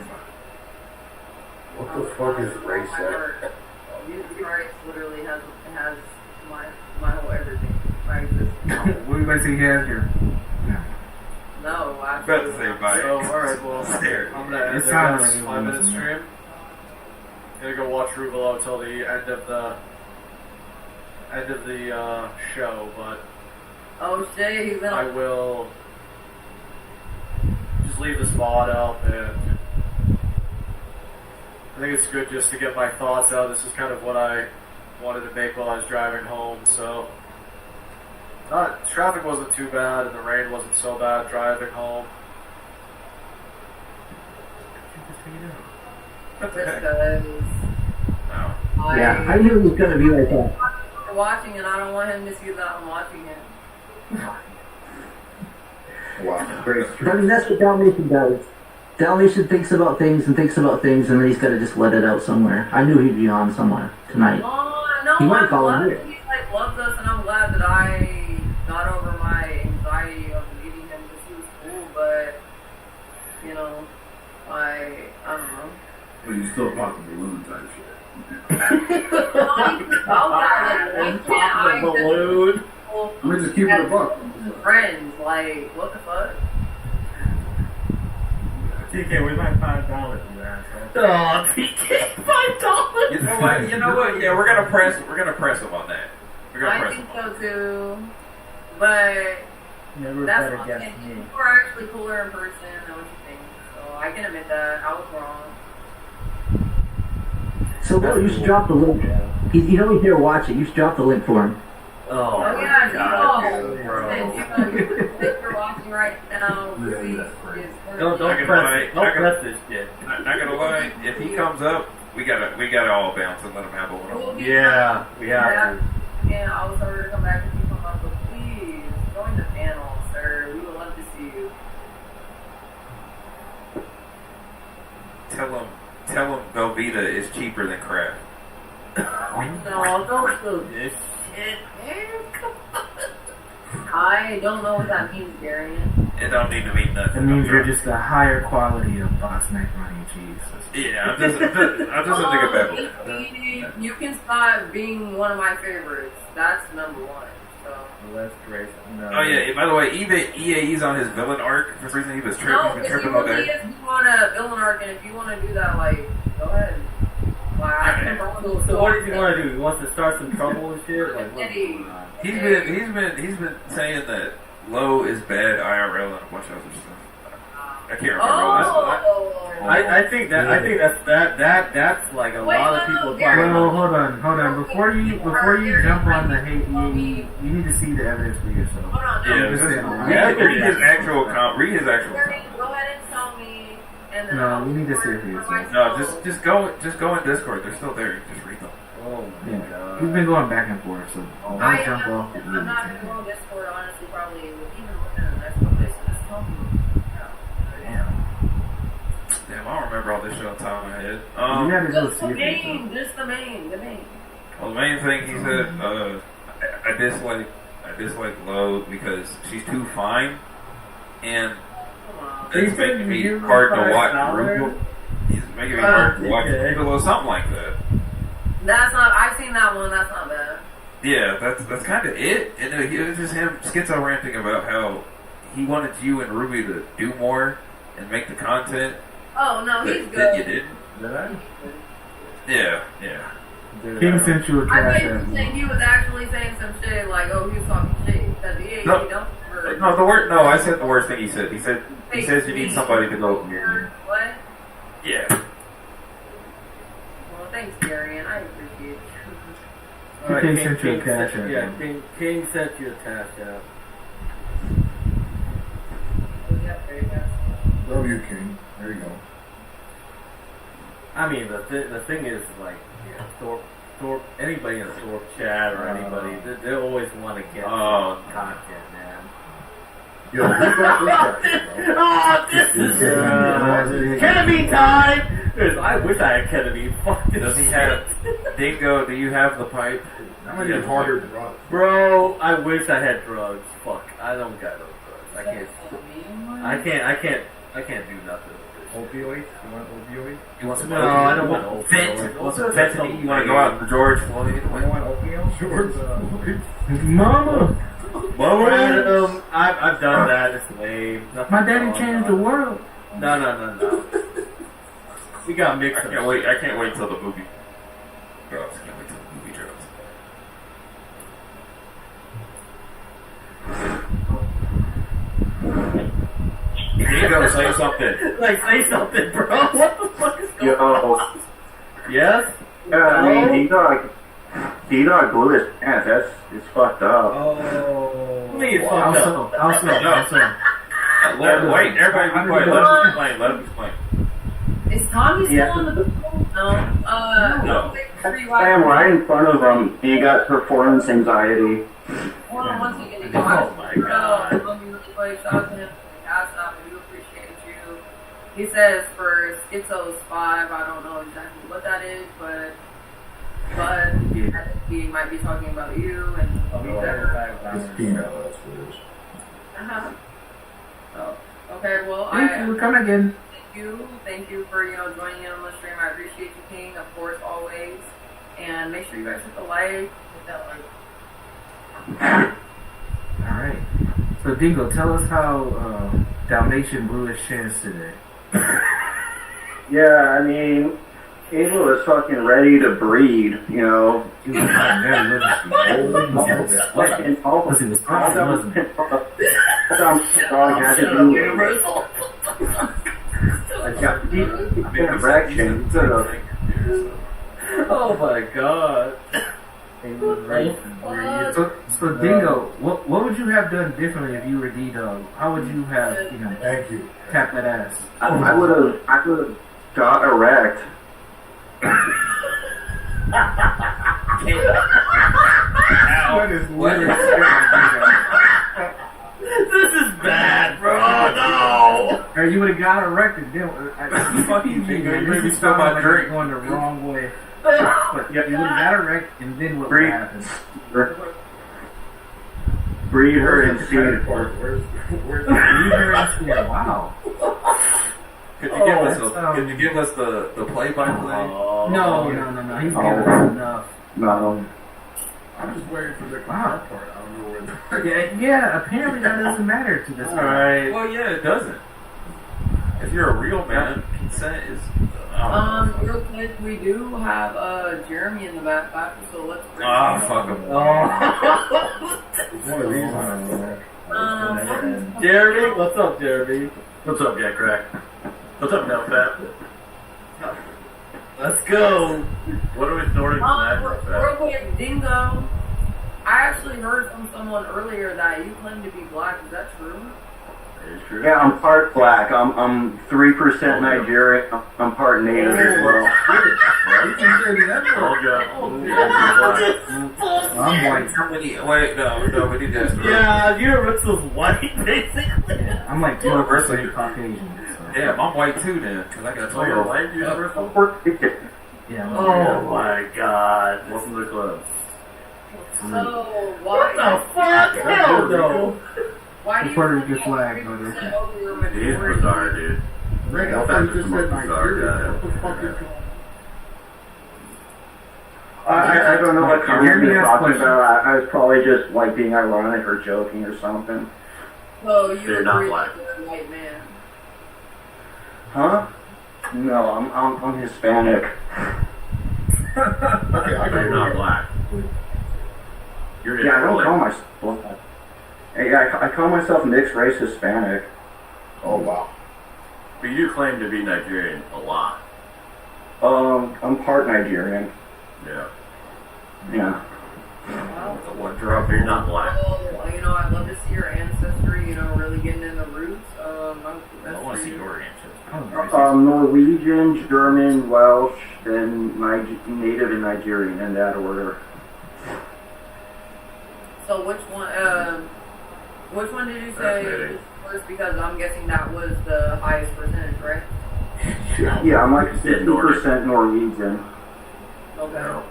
What the fuck is race that? Jesus Christ literally has my whole everything. My existence. What do you guys say he has here? No, I About to say bye. So, alright, well, There. I'm gonna end It the sounded next like it 5-minute was- stream. Gonna go watch Ruvalo until the end of the show, but Oh shit, he's I gonna. will just leave the spot up, and I think it's good just to get my thoughts out. This is kind of what I wanted to make while I was driving home, so traffic wasn't too bad and the rain wasn't so bad driving home. Just because. No. Yeah, I knew it was going to be like that. I'm watching, and I don't want him to see that I'm watching him. Wow, great. I mean, that's what Dalmatian does. Dalmatian thinks about things, and then he's got to just let it out somewhere. I knew he'd be on somewhere tonight. No, He might I'm call glad him that he like loves us, and I'm glad that I got over my anxiety of meeting him because he was cool. But you know, I don't know. But you still pop the balloon type shit. Balloon. We're just keeping it a buck. Friends, like what the fuck? TK, where's my $5, you asshole? Oh, TK, $5. You know what? Yeah, we're gonna press him on that. We're gonna I press think him on so too. But Never that's bet one against thing. me. You were actually cooler in person than what you think. So I can admit that I was wrong. So, bro, you should drop the link. He's only here watching. You should drop the link for him. Oh, Oh yeah, God. if you're watching right now, really is Don't press this shit. Not gonna lie, if he comes up, we gotta all bounce and let him have a one-on-one. Yeah, we have to. Yeah, I was sorry to come back if you come up, but please join the panel, sir. We would love to see you. Tell him Velveeta is cheaper than Kraft. No, don't do this shit, man. Come on. I don't know what that means, Darian. It don't need to mean nothing. It means you're just a higher quality of box macaroni and cheese. Yeah, I'm just a nigga babble. You can stop being one of my favorites. That's number one. So. Well, that's great. No. Oh yeah, by the way, EA's on his villain arc. For some reason, he was No, tripping. He's been if tripping you all really day. is, you want a villain arc, and if you want to do that, like, go ahead. Like, I can follow. So what does he want to do? He wants to start some trouble and shit? Like, what's Eddie. going on? He's been saying that Low is bad IRL and a bunch of other stuff. I can't remember. I think that's like a lot of people. Well, hold on. Before you jump on the hate, you need to see the evidence for yourself. Hold on. Yeah, read his actual account. Read his actual. Go ahead and tell me. And then No, you need to see it for yourself. No, just go in Discord. They're still there. Just read them. Oh my god. We've been going back and forth, so don't jump off. I'm not going to go on Discord, honestly, probably even within the next couple days. So just tell me. Damn, I don't remember all this shit on top of my head. You gotta go Just see the it. main. Just the main. Well, the main thing he said, I dislike Load because she's too fine, and it's making me hard to watch Rugal. He's making me hard to watch Rugal or something like that. That's not. I've seen that one. That's not bad. Yeah, that's kind of it. And it was just him schizo ranting about how he wanted you and Ruby to do more and make the content. Oh no, he's good. That you didn't. Did I? Yeah. King sent you a I cash thought you were saying he was actually saying some shit like, "Oh, he was talking shit." Because he ain't. No. He don't. No, No, I said the worst thing he said. He says you need somebody to go. What? Yeah. Well, thanks, Gary, and I appreciate it. Alright, King sent you a cash app. Yeah, King sent you a cash app. Love you, King. There you go. I mean, the thing is, like, Thorpe, anybody in the Thorpe chat or anybody, they always want to get content, man. Yo, who's got this guy, Oh, this is Kennedy time! I wish I had Kennedy. Fuck this. Does he have Dingo? Do you have the pipe? I'm gonna get harder to run. Bro, I wish I had drugs. Fuck, I don't got no drugs. I can't do nothing. Opioids? You want opioids? You want some? No, I don't want Vent. opioids. You want some fentanyl? You want to go out to George Floyd? You want opioids? George Mama, I've done that. It's lame. Nothing my daddy going changed on. the world. No. We got mixed. I can't wait till the movie drops. Dingo, say something. Like, say something, bro. What the fuck is going on? Yes? Yeah, I mean, D-Dog blew his pants. It's fucked up. Oh. Please, fuck up. Also. Wait, everybody be quiet. Let him explain. Is Tommy still Yeah. on the phone? No. No. I am right in front of him. He got performance anxiety. Hold on one second. Oh my god. Let me really quick. Shout out to him. I do appreciate you. He says for Schizo's 5, I don't know exactly what that is, but he might be talking about you and It's female, that's what it is. Oh, okay, well, Thank you. Come again. Thank you for joining in on the stream. I appreciate you, King, of course, always. And make sure you guys hit the like, hit that like. All right. So Dingo, tell us how Dalmatian blew his chance today. Yeah, I mean, Abel was fucking ready to breed, you know. He was not very And all Because he was fine, wasn't he? some dog had to do a direction to Oh my god. So Dingo, what would you have done differently if you were D-Dog? How would you have, Thank you. tapped that ass? I would have got erect. This is bad, bro. No. Or you would have got erected. Fuck you, Dingo. You made me This spill my like drink. you're going the wrong way. But you would have got erect, and then what would Breed. happen? Breed her and see Where's Breed her and see her. Wow. Could you give us the play-by-play? No. He's giving us enough. No. I'm just waiting for the part. I don't know where the Yeah, apparently that doesn't matter to this guy. Alright. Well, yeah, it doesn't. If you're a real man, consent is. Real quick, we do have Jeremy in the back, so let's bring Fuck him. one of these. Jeremy? What's up, Jeremy? What's up, Jack Crack? What's up, now, Fat? Let's go. What are we snorting tonight, now, Fat? Real quick, Dingo. I actually heard from someone earlier that you claim to be black. Is that true? Is true? Yeah, I'm part black. I'm 3% Nigerian. I'm part native as well. You can say that. Told ya. I'm white. Wait, no, we need that. Yeah, Universal's white, basically. Yeah, I'm like 12% Caucasian. So. Damn, I'm white too then, because I got Oh, you're told. white, Universal? Yeah. I'm Oh my god. Welcome to the club. So why? What the fuck? Hell no. Why do you Puerto think Rican flag, you're but okay. 3% over your He's majority? bizarre, dude. Rick, I Well, thought you that's just the most said bizarre Nigeria. guy. What the fuck is going on? I don't know what comment Jeremy you're asked talking questions. about. I was probably just like being ironic or joking or something. So you They're not agree black. that you're a white man? Huh? No, I'm Hispanic. Okay, I You're got not black. You're Yeah, I don't Israeli. call myself black. Yeah, I call myself mixed race Hispanic. Oh, wow. But you claim to be Nigerian a lot. I'm part Nigerian. Yeah. Yeah. Well, The one drop, you're not black. well, you know, I'd love to see your ancestry. You know, really getting in the roots. I That's want to for see you. your answers. Norwegian, German, Welsh, then native and Nigerian in that order. So which one did you say Fascinating. first? Because I'm guessing that was the highest percentage, right? Yeah, I'm like Said Nordic. 50% Norwegian. Okay. No.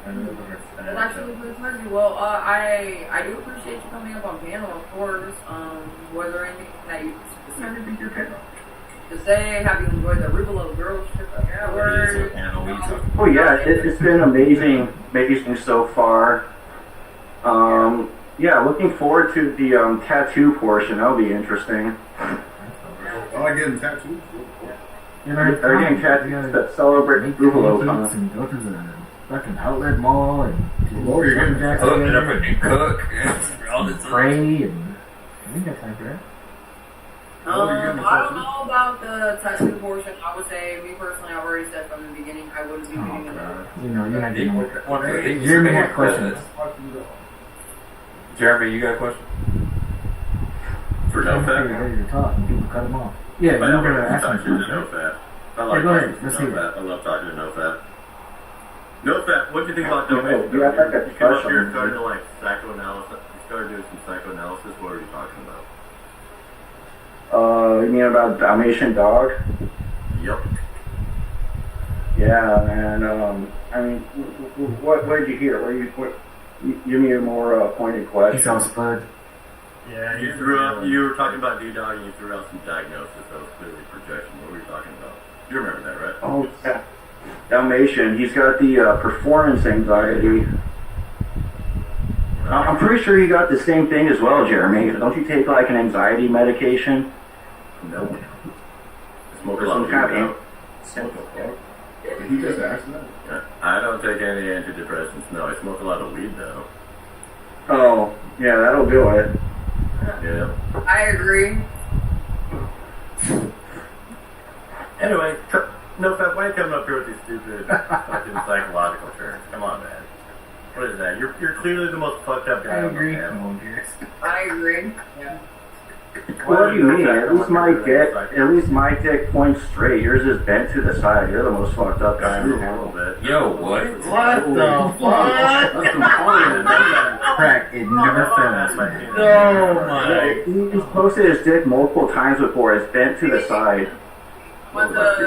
That's actually pretty crazy. Well, I do appreciate you coming up on panel, of course. Was there anything that you to say? Have you enjoyed the Rubelo girls trip afterwards? Oh yeah, it's been amazing so far. Yeah, looking forward to the tattoo portion. That'll be interesting. I like getting tattoos. Are you getting tattoos that celebrate Make Rubelo pancakes Con? and go to the fucking outlet mall and Oh, you're getting Jack Hook it up together and cook. All the and time. pray and we got time for that. I don't know about the tattoo portion. I would say, me personally, I've already said from the beginning, I wouldn't be Oh, getting it. God. You know, you're not getting it. Jeremy had questions. Jeremy, you got a question? For no He's fat? ready to talk and people cut him off. Yeah, you I were love gonna ask talking him. to no fat. I like go ahead. talking to Let's no hear fat. I love talking to no fat. No fat, what do you think about No, donation? you have like a You came up here discussion. and started to like psychoanalysis. You started doing some psychoanalysis. What are you talking about? You mean about Dalmatian dog? Yep. Yeah, and I mean, what did you hear? Give me a more pointed He's question. all spud. Yeah, you threw out. You were talking about D-Dog and you threw out some diagnosis. That was clearly projection. What were you talking about? You remember that, right? Oh, yeah. Dalmatian, he's got the performance anxiety. I'm pretty sure you got the same thing as well, Jeremy. Don't you take like an anxiety medication? No. Smoke a Or lot some of kind weed, of though. What the fuck? Did he just ask that? I don't take any antidepressants. No, I smoke a lot of weed though. Oh, yeah, that'll do it. Yeah. I agree. Anyway, no fat. Why are you coming up here with these stupid fucking psychological terms? Come on, man. What is that? You're clearly the most fucked up guy I on the agree. panel. I agree. Yeah. What do you mean? At least my dick points straight. Yours is bent to the side. You're the most fucked up guy in the A panel. little bit. Yo, what? What the fuck? That's some Crack, it never That's fails, my man. penis. No, my. He's posted his dick multiple times before. It's bent to the side. But Not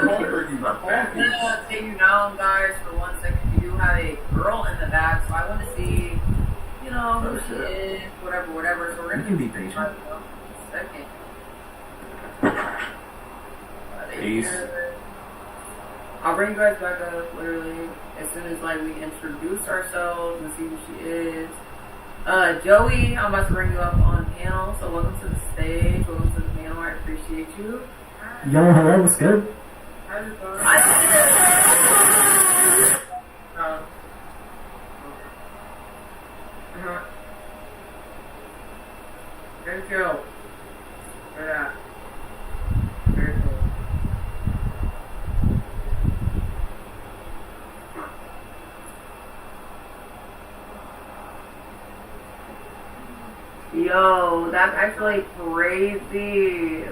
fat. I'm gonna take you down, guys, for 1 second. You do have a girl in the back, so I want to see, you know, who she is, whatever. So we're You gonna can be patient. Second. Peace. I'll bring you guys back up literally as soon as like we introduce ourselves and see who she is. Joey, I'm about to bring you up on panel, so welcome to the stage, welcome to the panel. I appreciate you. Yo, hello, what's good? How's it going? Thank you for that. Very cool. Yo, that's actually crazy.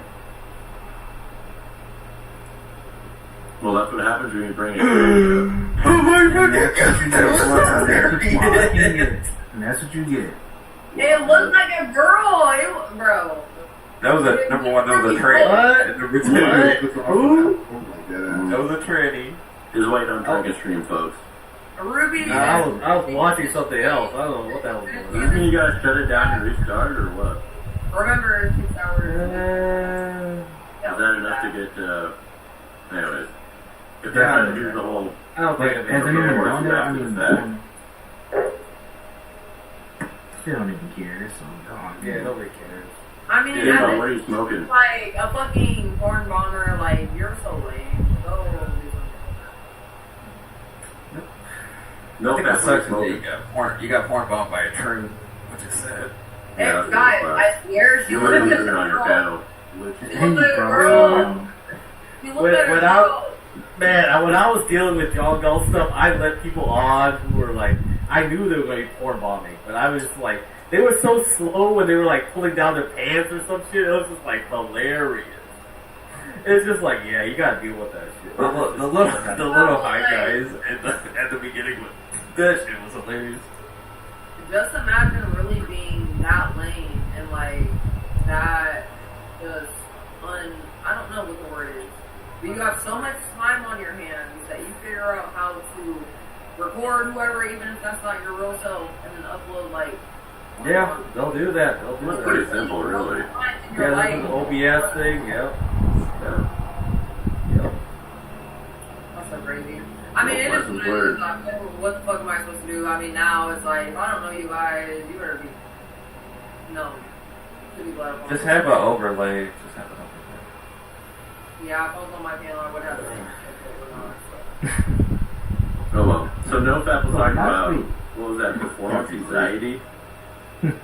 Well, that's what happens when you bring it. Oh my god! And that's what you get. It looked like a girl. Bro. That was a number one. That was a tranny. Oh my god. That was a tranny. Just wait on Dragon Stream, folks. Ruby. I was watching something else. I don't know what that was. Does this mean you guys shut it down and restart, or what? Remember 6 hours. Is that enough to get, anyways. If they're trying to do the whole... I don't think Has it's anyone okay, done that? I after mean, that. they don't even care, so Yeah, nobody cares. I mean, Yeah, what are you smoking? like a fucking porn bomber. Like, you're so lame. Go do something. No, I think that sucks that you got porn bombed by a tree. What you said. Yeah, Hey, guys, I swear she You looked would at have a been on your girl. channel. She looked at a girl. She looked at a girl. Man, when I was dealing with John Gull stuff, I let people on who were like, I knew they were going to be porn bombing, but I was just like, they were so slow when they were like pulling down their pants or some shit. It was just like hilarious. It's just like, yeah, you gotta deal with that shit. The little high guys at the beginning, that shit was hilarious. Just imagine really being that lame and like that just I don't know what the word is. But you have so much time on your hands that you figure out how to record whoever, even if that's not your real self, and then upload like. Yeah, they'll do that. They'll do It's that. pretty simple, really. Yeah, the OBS thing, yep. Yep. That's so crazy. I mean, it is what it is. Like, what the fuck am I supposed to do? I mean, now it's like, if I don't know you guys, you better be. No. To be glad. Just have an overlay. Just have an overlay. Yeah, if I was on my panel, I would have the same shit going on. So. Oh well. So NoFap was talking about, what was that, performance anxiety? Thanks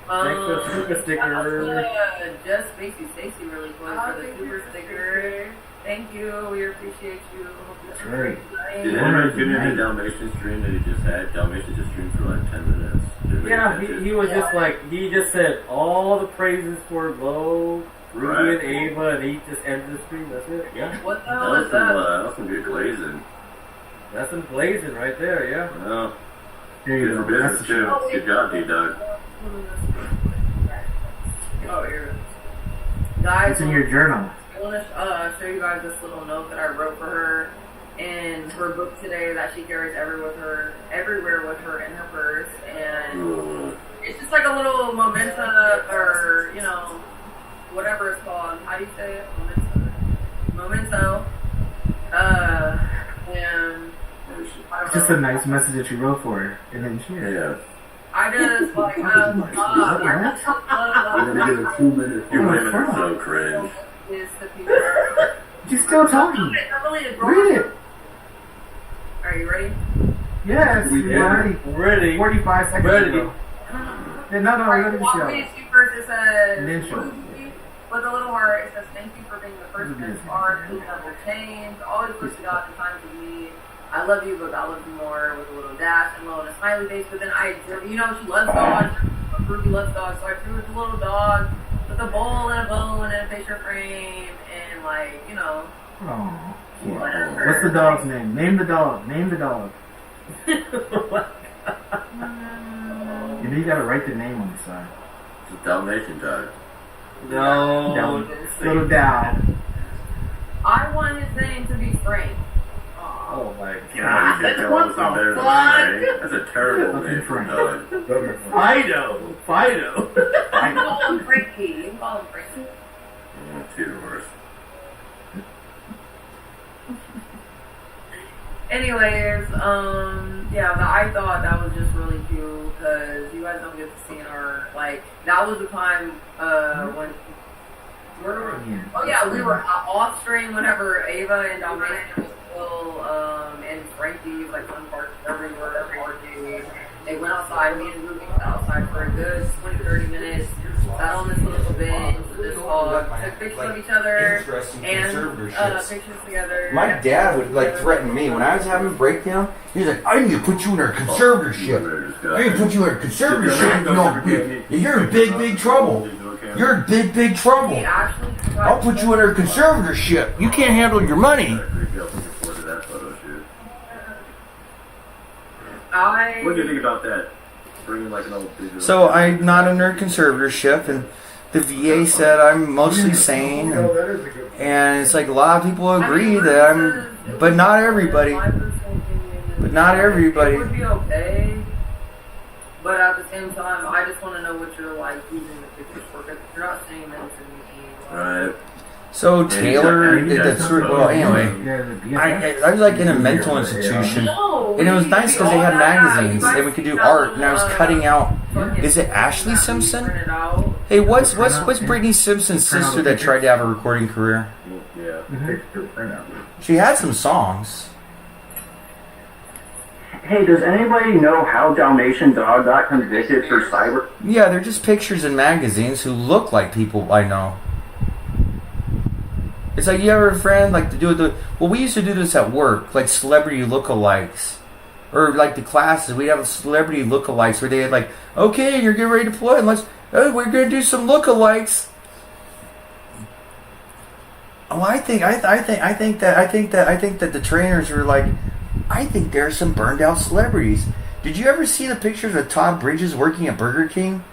for the super sticker. Just Stacy really quick for the super sticker. Thank you. We appreciate you. That's right. Did anyone tune in the Dalmatian stream that he just had? Dalmatian just streamed for like 10 minutes. Yeah, he was just like, he just said all the praises for Glow, Ruby, and Ava, and he just ended the stream. That's it. Yeah. What the hell is that? That was some good glazing. That's some blazing right there, yeah. Well, There you good go. for That's business, the too. show. Good job, D-Dog. Oh, here it is. Guys, It's in your journal. I want to show you guys this little note that I wrote for her in her book today that she carries everywhere with her in her purse, and it's just like a little memento, or you know, whatever it's called. How do you say it? Memento. And I don't Just know. a nice message that you wrote for her, and then she. Yeah. I just like We're gonna get a 2-minute. Your women are so cringe. is to people. She's still talking. Read it. Are you ready? Yes, We we did. already. Ready. 45 seconds Ready. ago. Yeah, no, Alright, let me walk show. me to first. It says, And then show. with a little heart, it says, thank you for being the first in our who never change. Always look to God in times of need. I love you, but God loves you more, with a little dash and low and a smiley face. But then she loves dogs. Ruby loves dogs, so I drew the little dog with a bowl and a bone and a picture frame and Oh. whatever. What's the dog's name? Name the dog. Name the dog. You know you gotta write the name on the side. It's a Dalmatian dog. No. Down. Little down. I want his name to be Frank. Oh my God, you can't tell us on there. That's a terrible name for a dog. Fido. Fido. You can call him Frankie. You can call him Frankie. Too worse. Anyways, I thought that was just really cute because you guys don't get to see our, like, that was the time, when, where were we? Oh yeah, we were off stream whenever Ava and Dalmatian was still, and Frankie's, like, fun park everywhere, parking. They went outside, me and Ruby went outside for a good 20-30 minutes, sat on this little bench, this hog, took pictures of each other, Interesting and conservatorships. pictures together. My dad would like threaten me when I was having a breakdown. He's like, "I need to put you in a conservatorship. I need to put you in a conservatorship. No, you're in big trouble. You're in big trouble. I'll put you in a conservatorship. You can't handle your money." What do you think about that? Bringing like an old digital. So I'm not in a conservatorship, and the VA said I'm mostly sane, and it's like a lot of people agree that I'm, but not everybody. But not everybody. It would be okay, but at the same time, I just want to know what you're like using the pictures for. Because you're not saying that to me. Right. So Taylor, well, anyway, I was like in a mental institution, and it was nice because they had magazines and we could do art. And I was cutting out. Is it Ashley Simpson? Hey, what's Brittany Simpson's sister that tried to have a recording career? Yeah. She had some songs. Hey, does anybody know how Dalmatian Dog got convicted for cyber? Yeah, they're just pictures in magazines who look like people I know. It's like you have a friend like to do the. Well, we used to do this at work, like celebrity lookalikes, or like the classes. We have celebrity lookalikes where they had like, okay, you're getting ready to play, and we're gonna do some lookalikes. Oh, I think that the trainers were like, I think there's some burned out celebrities. Did you ever see the pictures of Todd Bridges working at Burger King?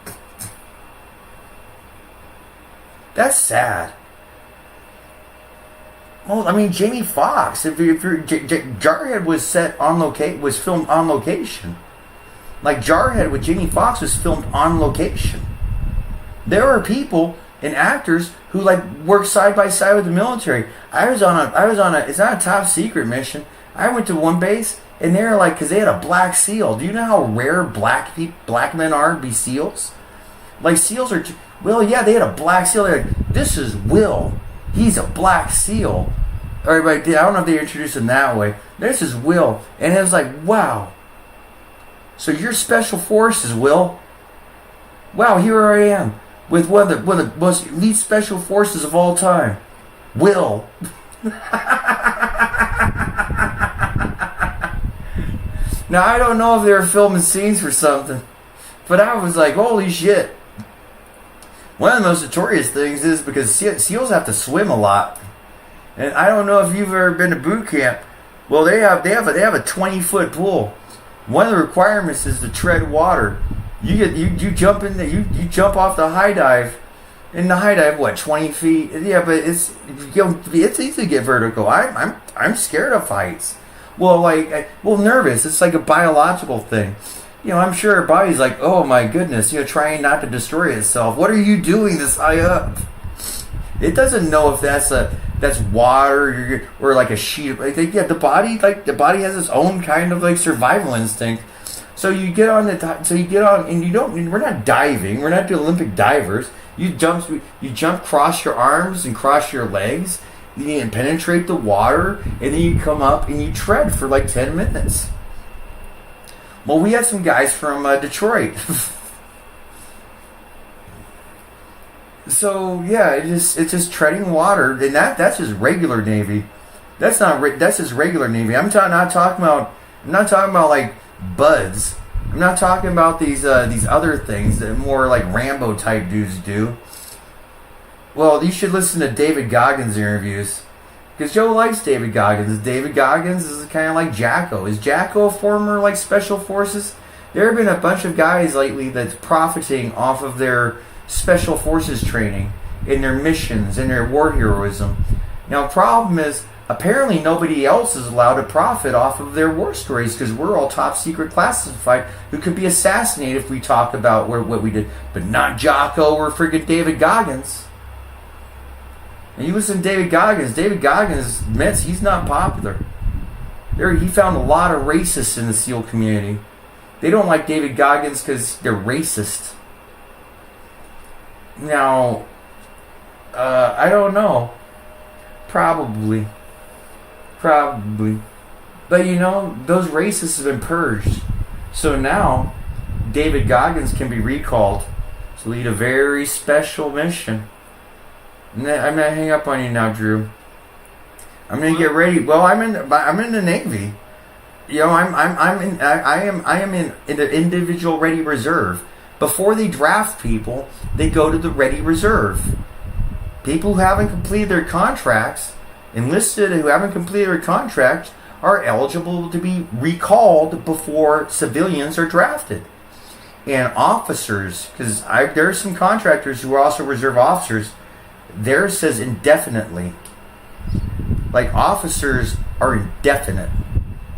That's sad. Well, I mean, Jamie Foxx. If you're Jarhead was was filmed on location. Like Jarhead with Jamie Foxx was filmed on location. There are people and actors who like work side by side with the military. I was on a. It's not a top secret mission. I went to one base and they're like, because they had a black seal. Do you know how rare black men are to be SEALs? Like SEALs are. Well, yeah, they had a black seal. They're like, this is Will. He's a black SEAL. Everybody, I don't know if they introduced him that way. This is Will. And it was like, wow. So you're Special Forces, Will. Wow, here I am. With one of the most elite Special Forces of all time. Will. Now, I don't know if they were filming scenes for something. But I was like, holy shit. One of the most notorious things is because SEALs have to swim a lot, and I don't know if you've ever been to boot camp. Well, they have a 20-foot pool. One of the requirements is to tread water. You jump in there, you jump off the high dive. In the high dive, what, 20 feet? Yeah, but it's easy to get vertical. I'm scared of heights. Well, nervous. It's like a biological thing. You know, I'm sure our body's like, oh my goodness, trying not to destroy itself. What are you doing this high up? It doesn't know if that's water or like a sheet of. The body has its own kind of like survival instinct. So you get on and you don't. We're not diving. We're not the Olympic divers. You jump, cross your arms and cross your legs. You penetrate the water, and then you come up and you tread for like 10 minutes. Well, we had some guys from Detroit. So yeah, it's just treading water, and that's just regular Navy. That's just regular Navy. I'm not talking about like buds. I'm not talking about these other things that more like Rambo type dudes do. Well, you should listen to David Goggins interviews. Because Joe likes David Goggins. David Goggins is kind of like Jacko. Is Jacko a former like Special Forces? There have been a bunch of guys lately that's profiting off of their Special Forces training in their missions and their war heroism. Now, problem is, apparently nobody else is allowed to profit off of their war stories because we're all top secret classified who could be assassinated if we talk about what we did. But not Jocko or friggin' David Goggins. And you listen to David Goggins admits he's not popular. He found a lot of racists in the SEAL community. They don't like David Goggins because they're racist. Now, I don't know. Probably. But those racists have been purged. So now, David Goggins can be recalled. to lead a very special mission. I'm gonna hang up on you now, Drew. I'm gonna get ready. Well, I'm in the Navy. You know, I am in the individual ready reserve. Before they draft people, they go to the ready reserve. People who haven't completed their contracts, enlisted who haven't completed their contracts, are eligible to be recalled before civilians are drafted. And officers, because there are some contractors who are also reserve officers, theirs says indefinitely. Like officers are indefinite.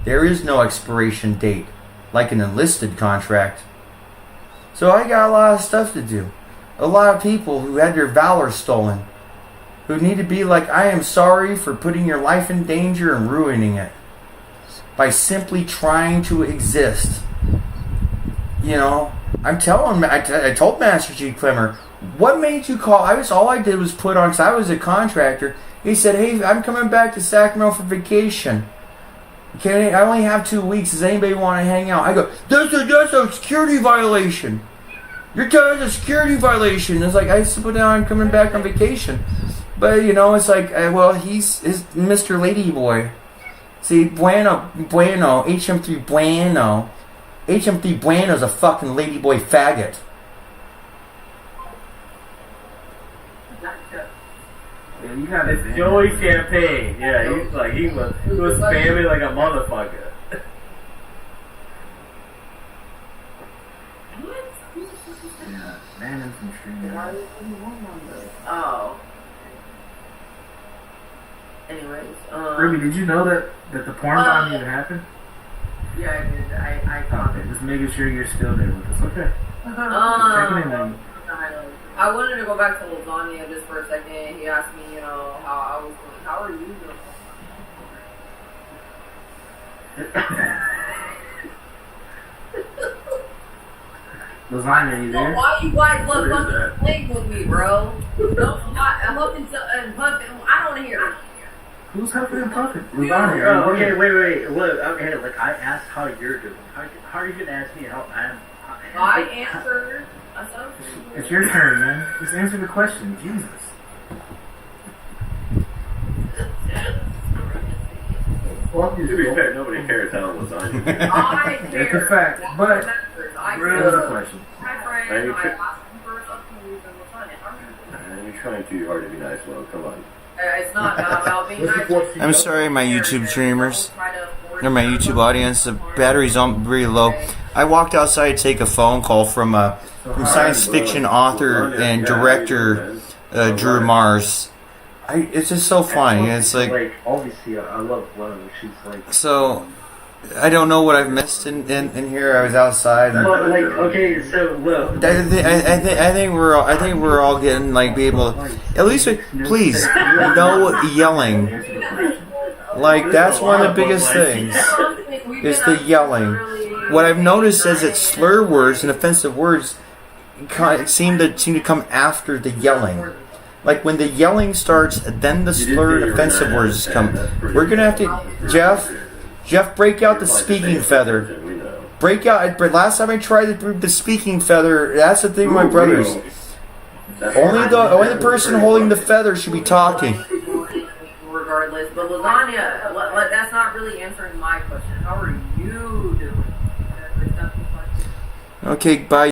There is no expiration date, like an enlisted contract. So I got a lot of stuff to do. A lot of people who had their valor stolen, who need to be like, I am sorry for putting your life in danger and ruining it by simply trying to exist. You know, I'm telling, I told Master Chief Clemmer, what made you call? All I did was put on, because I was a contractor. He said, hey, I'm coming back to Sacramento for vacation. I only have 2 weeks. Does anybody want to hang out? I go, that's a security violation. You're telling us a security violation. It's like, I just put down, I'm coming back on vacation. But, you know, it's like, well, he's Mr. Ladyboy. See, Bueno, HM3 Bueno. HM3 Bueno's a fucking ladyboy faggot. Yeah, you got It's Joey Champagne. Yeah, he was spamming like a motherfucker. Yeah, man and some streaming. Oh. Anyways, Ruby, did you know that the porn bomb even happened? Yeah, I did. I Okay, just making sure you're still there with us. Okay. Checking in on you. I wanted to go back to lasagna just for a second. He asked me, you know, how I was doing. How are you doing? Lasagna, you there? Why you guys love fucking playing with me, bro? I'm huffing and puffing. I don't want to hear it. Who's huffing and puffing? Lasagna. Oh, okay, wait. Look, okay, like I asked how you're doing. How are you gonna ask me how I'm? I answered. It's your turn, man. Just answer the question. Jesus. Well, To be fair, nobody cares how lasagna. I care. It's a fact, but I there care. was a question. My friend, I asked him for something and lasagna. You're trying too hard to be nice, Will. Come on. It's not about being nice. I'm sorry, my YouTube streamers, or my YouTube audience. The battery's on really low. I walked outside to take a phone call from science fiction author and director Drew Mars. It's just so funny. It's like obviously, I love love. She's like so. I don't know what I've missed in here. I was outside. Well, like okay, so Will. I think we're all getting like be able to, at least please no yelling. Like that's one of the biggest things is the yelling. What I've noticed is that slur words and offensive words seem to come after the yelling. Like when the yelling starts, then the slurred offensive words come. We're gonna have to Jeff, break out the speaking feather. Break out. Last time I tried the speaking feather, that's the thing with my brothers. Only the person holding the feather should be talking. Regardless, but lasagna, that's not really answering my question. How are you doing? Okay, bye.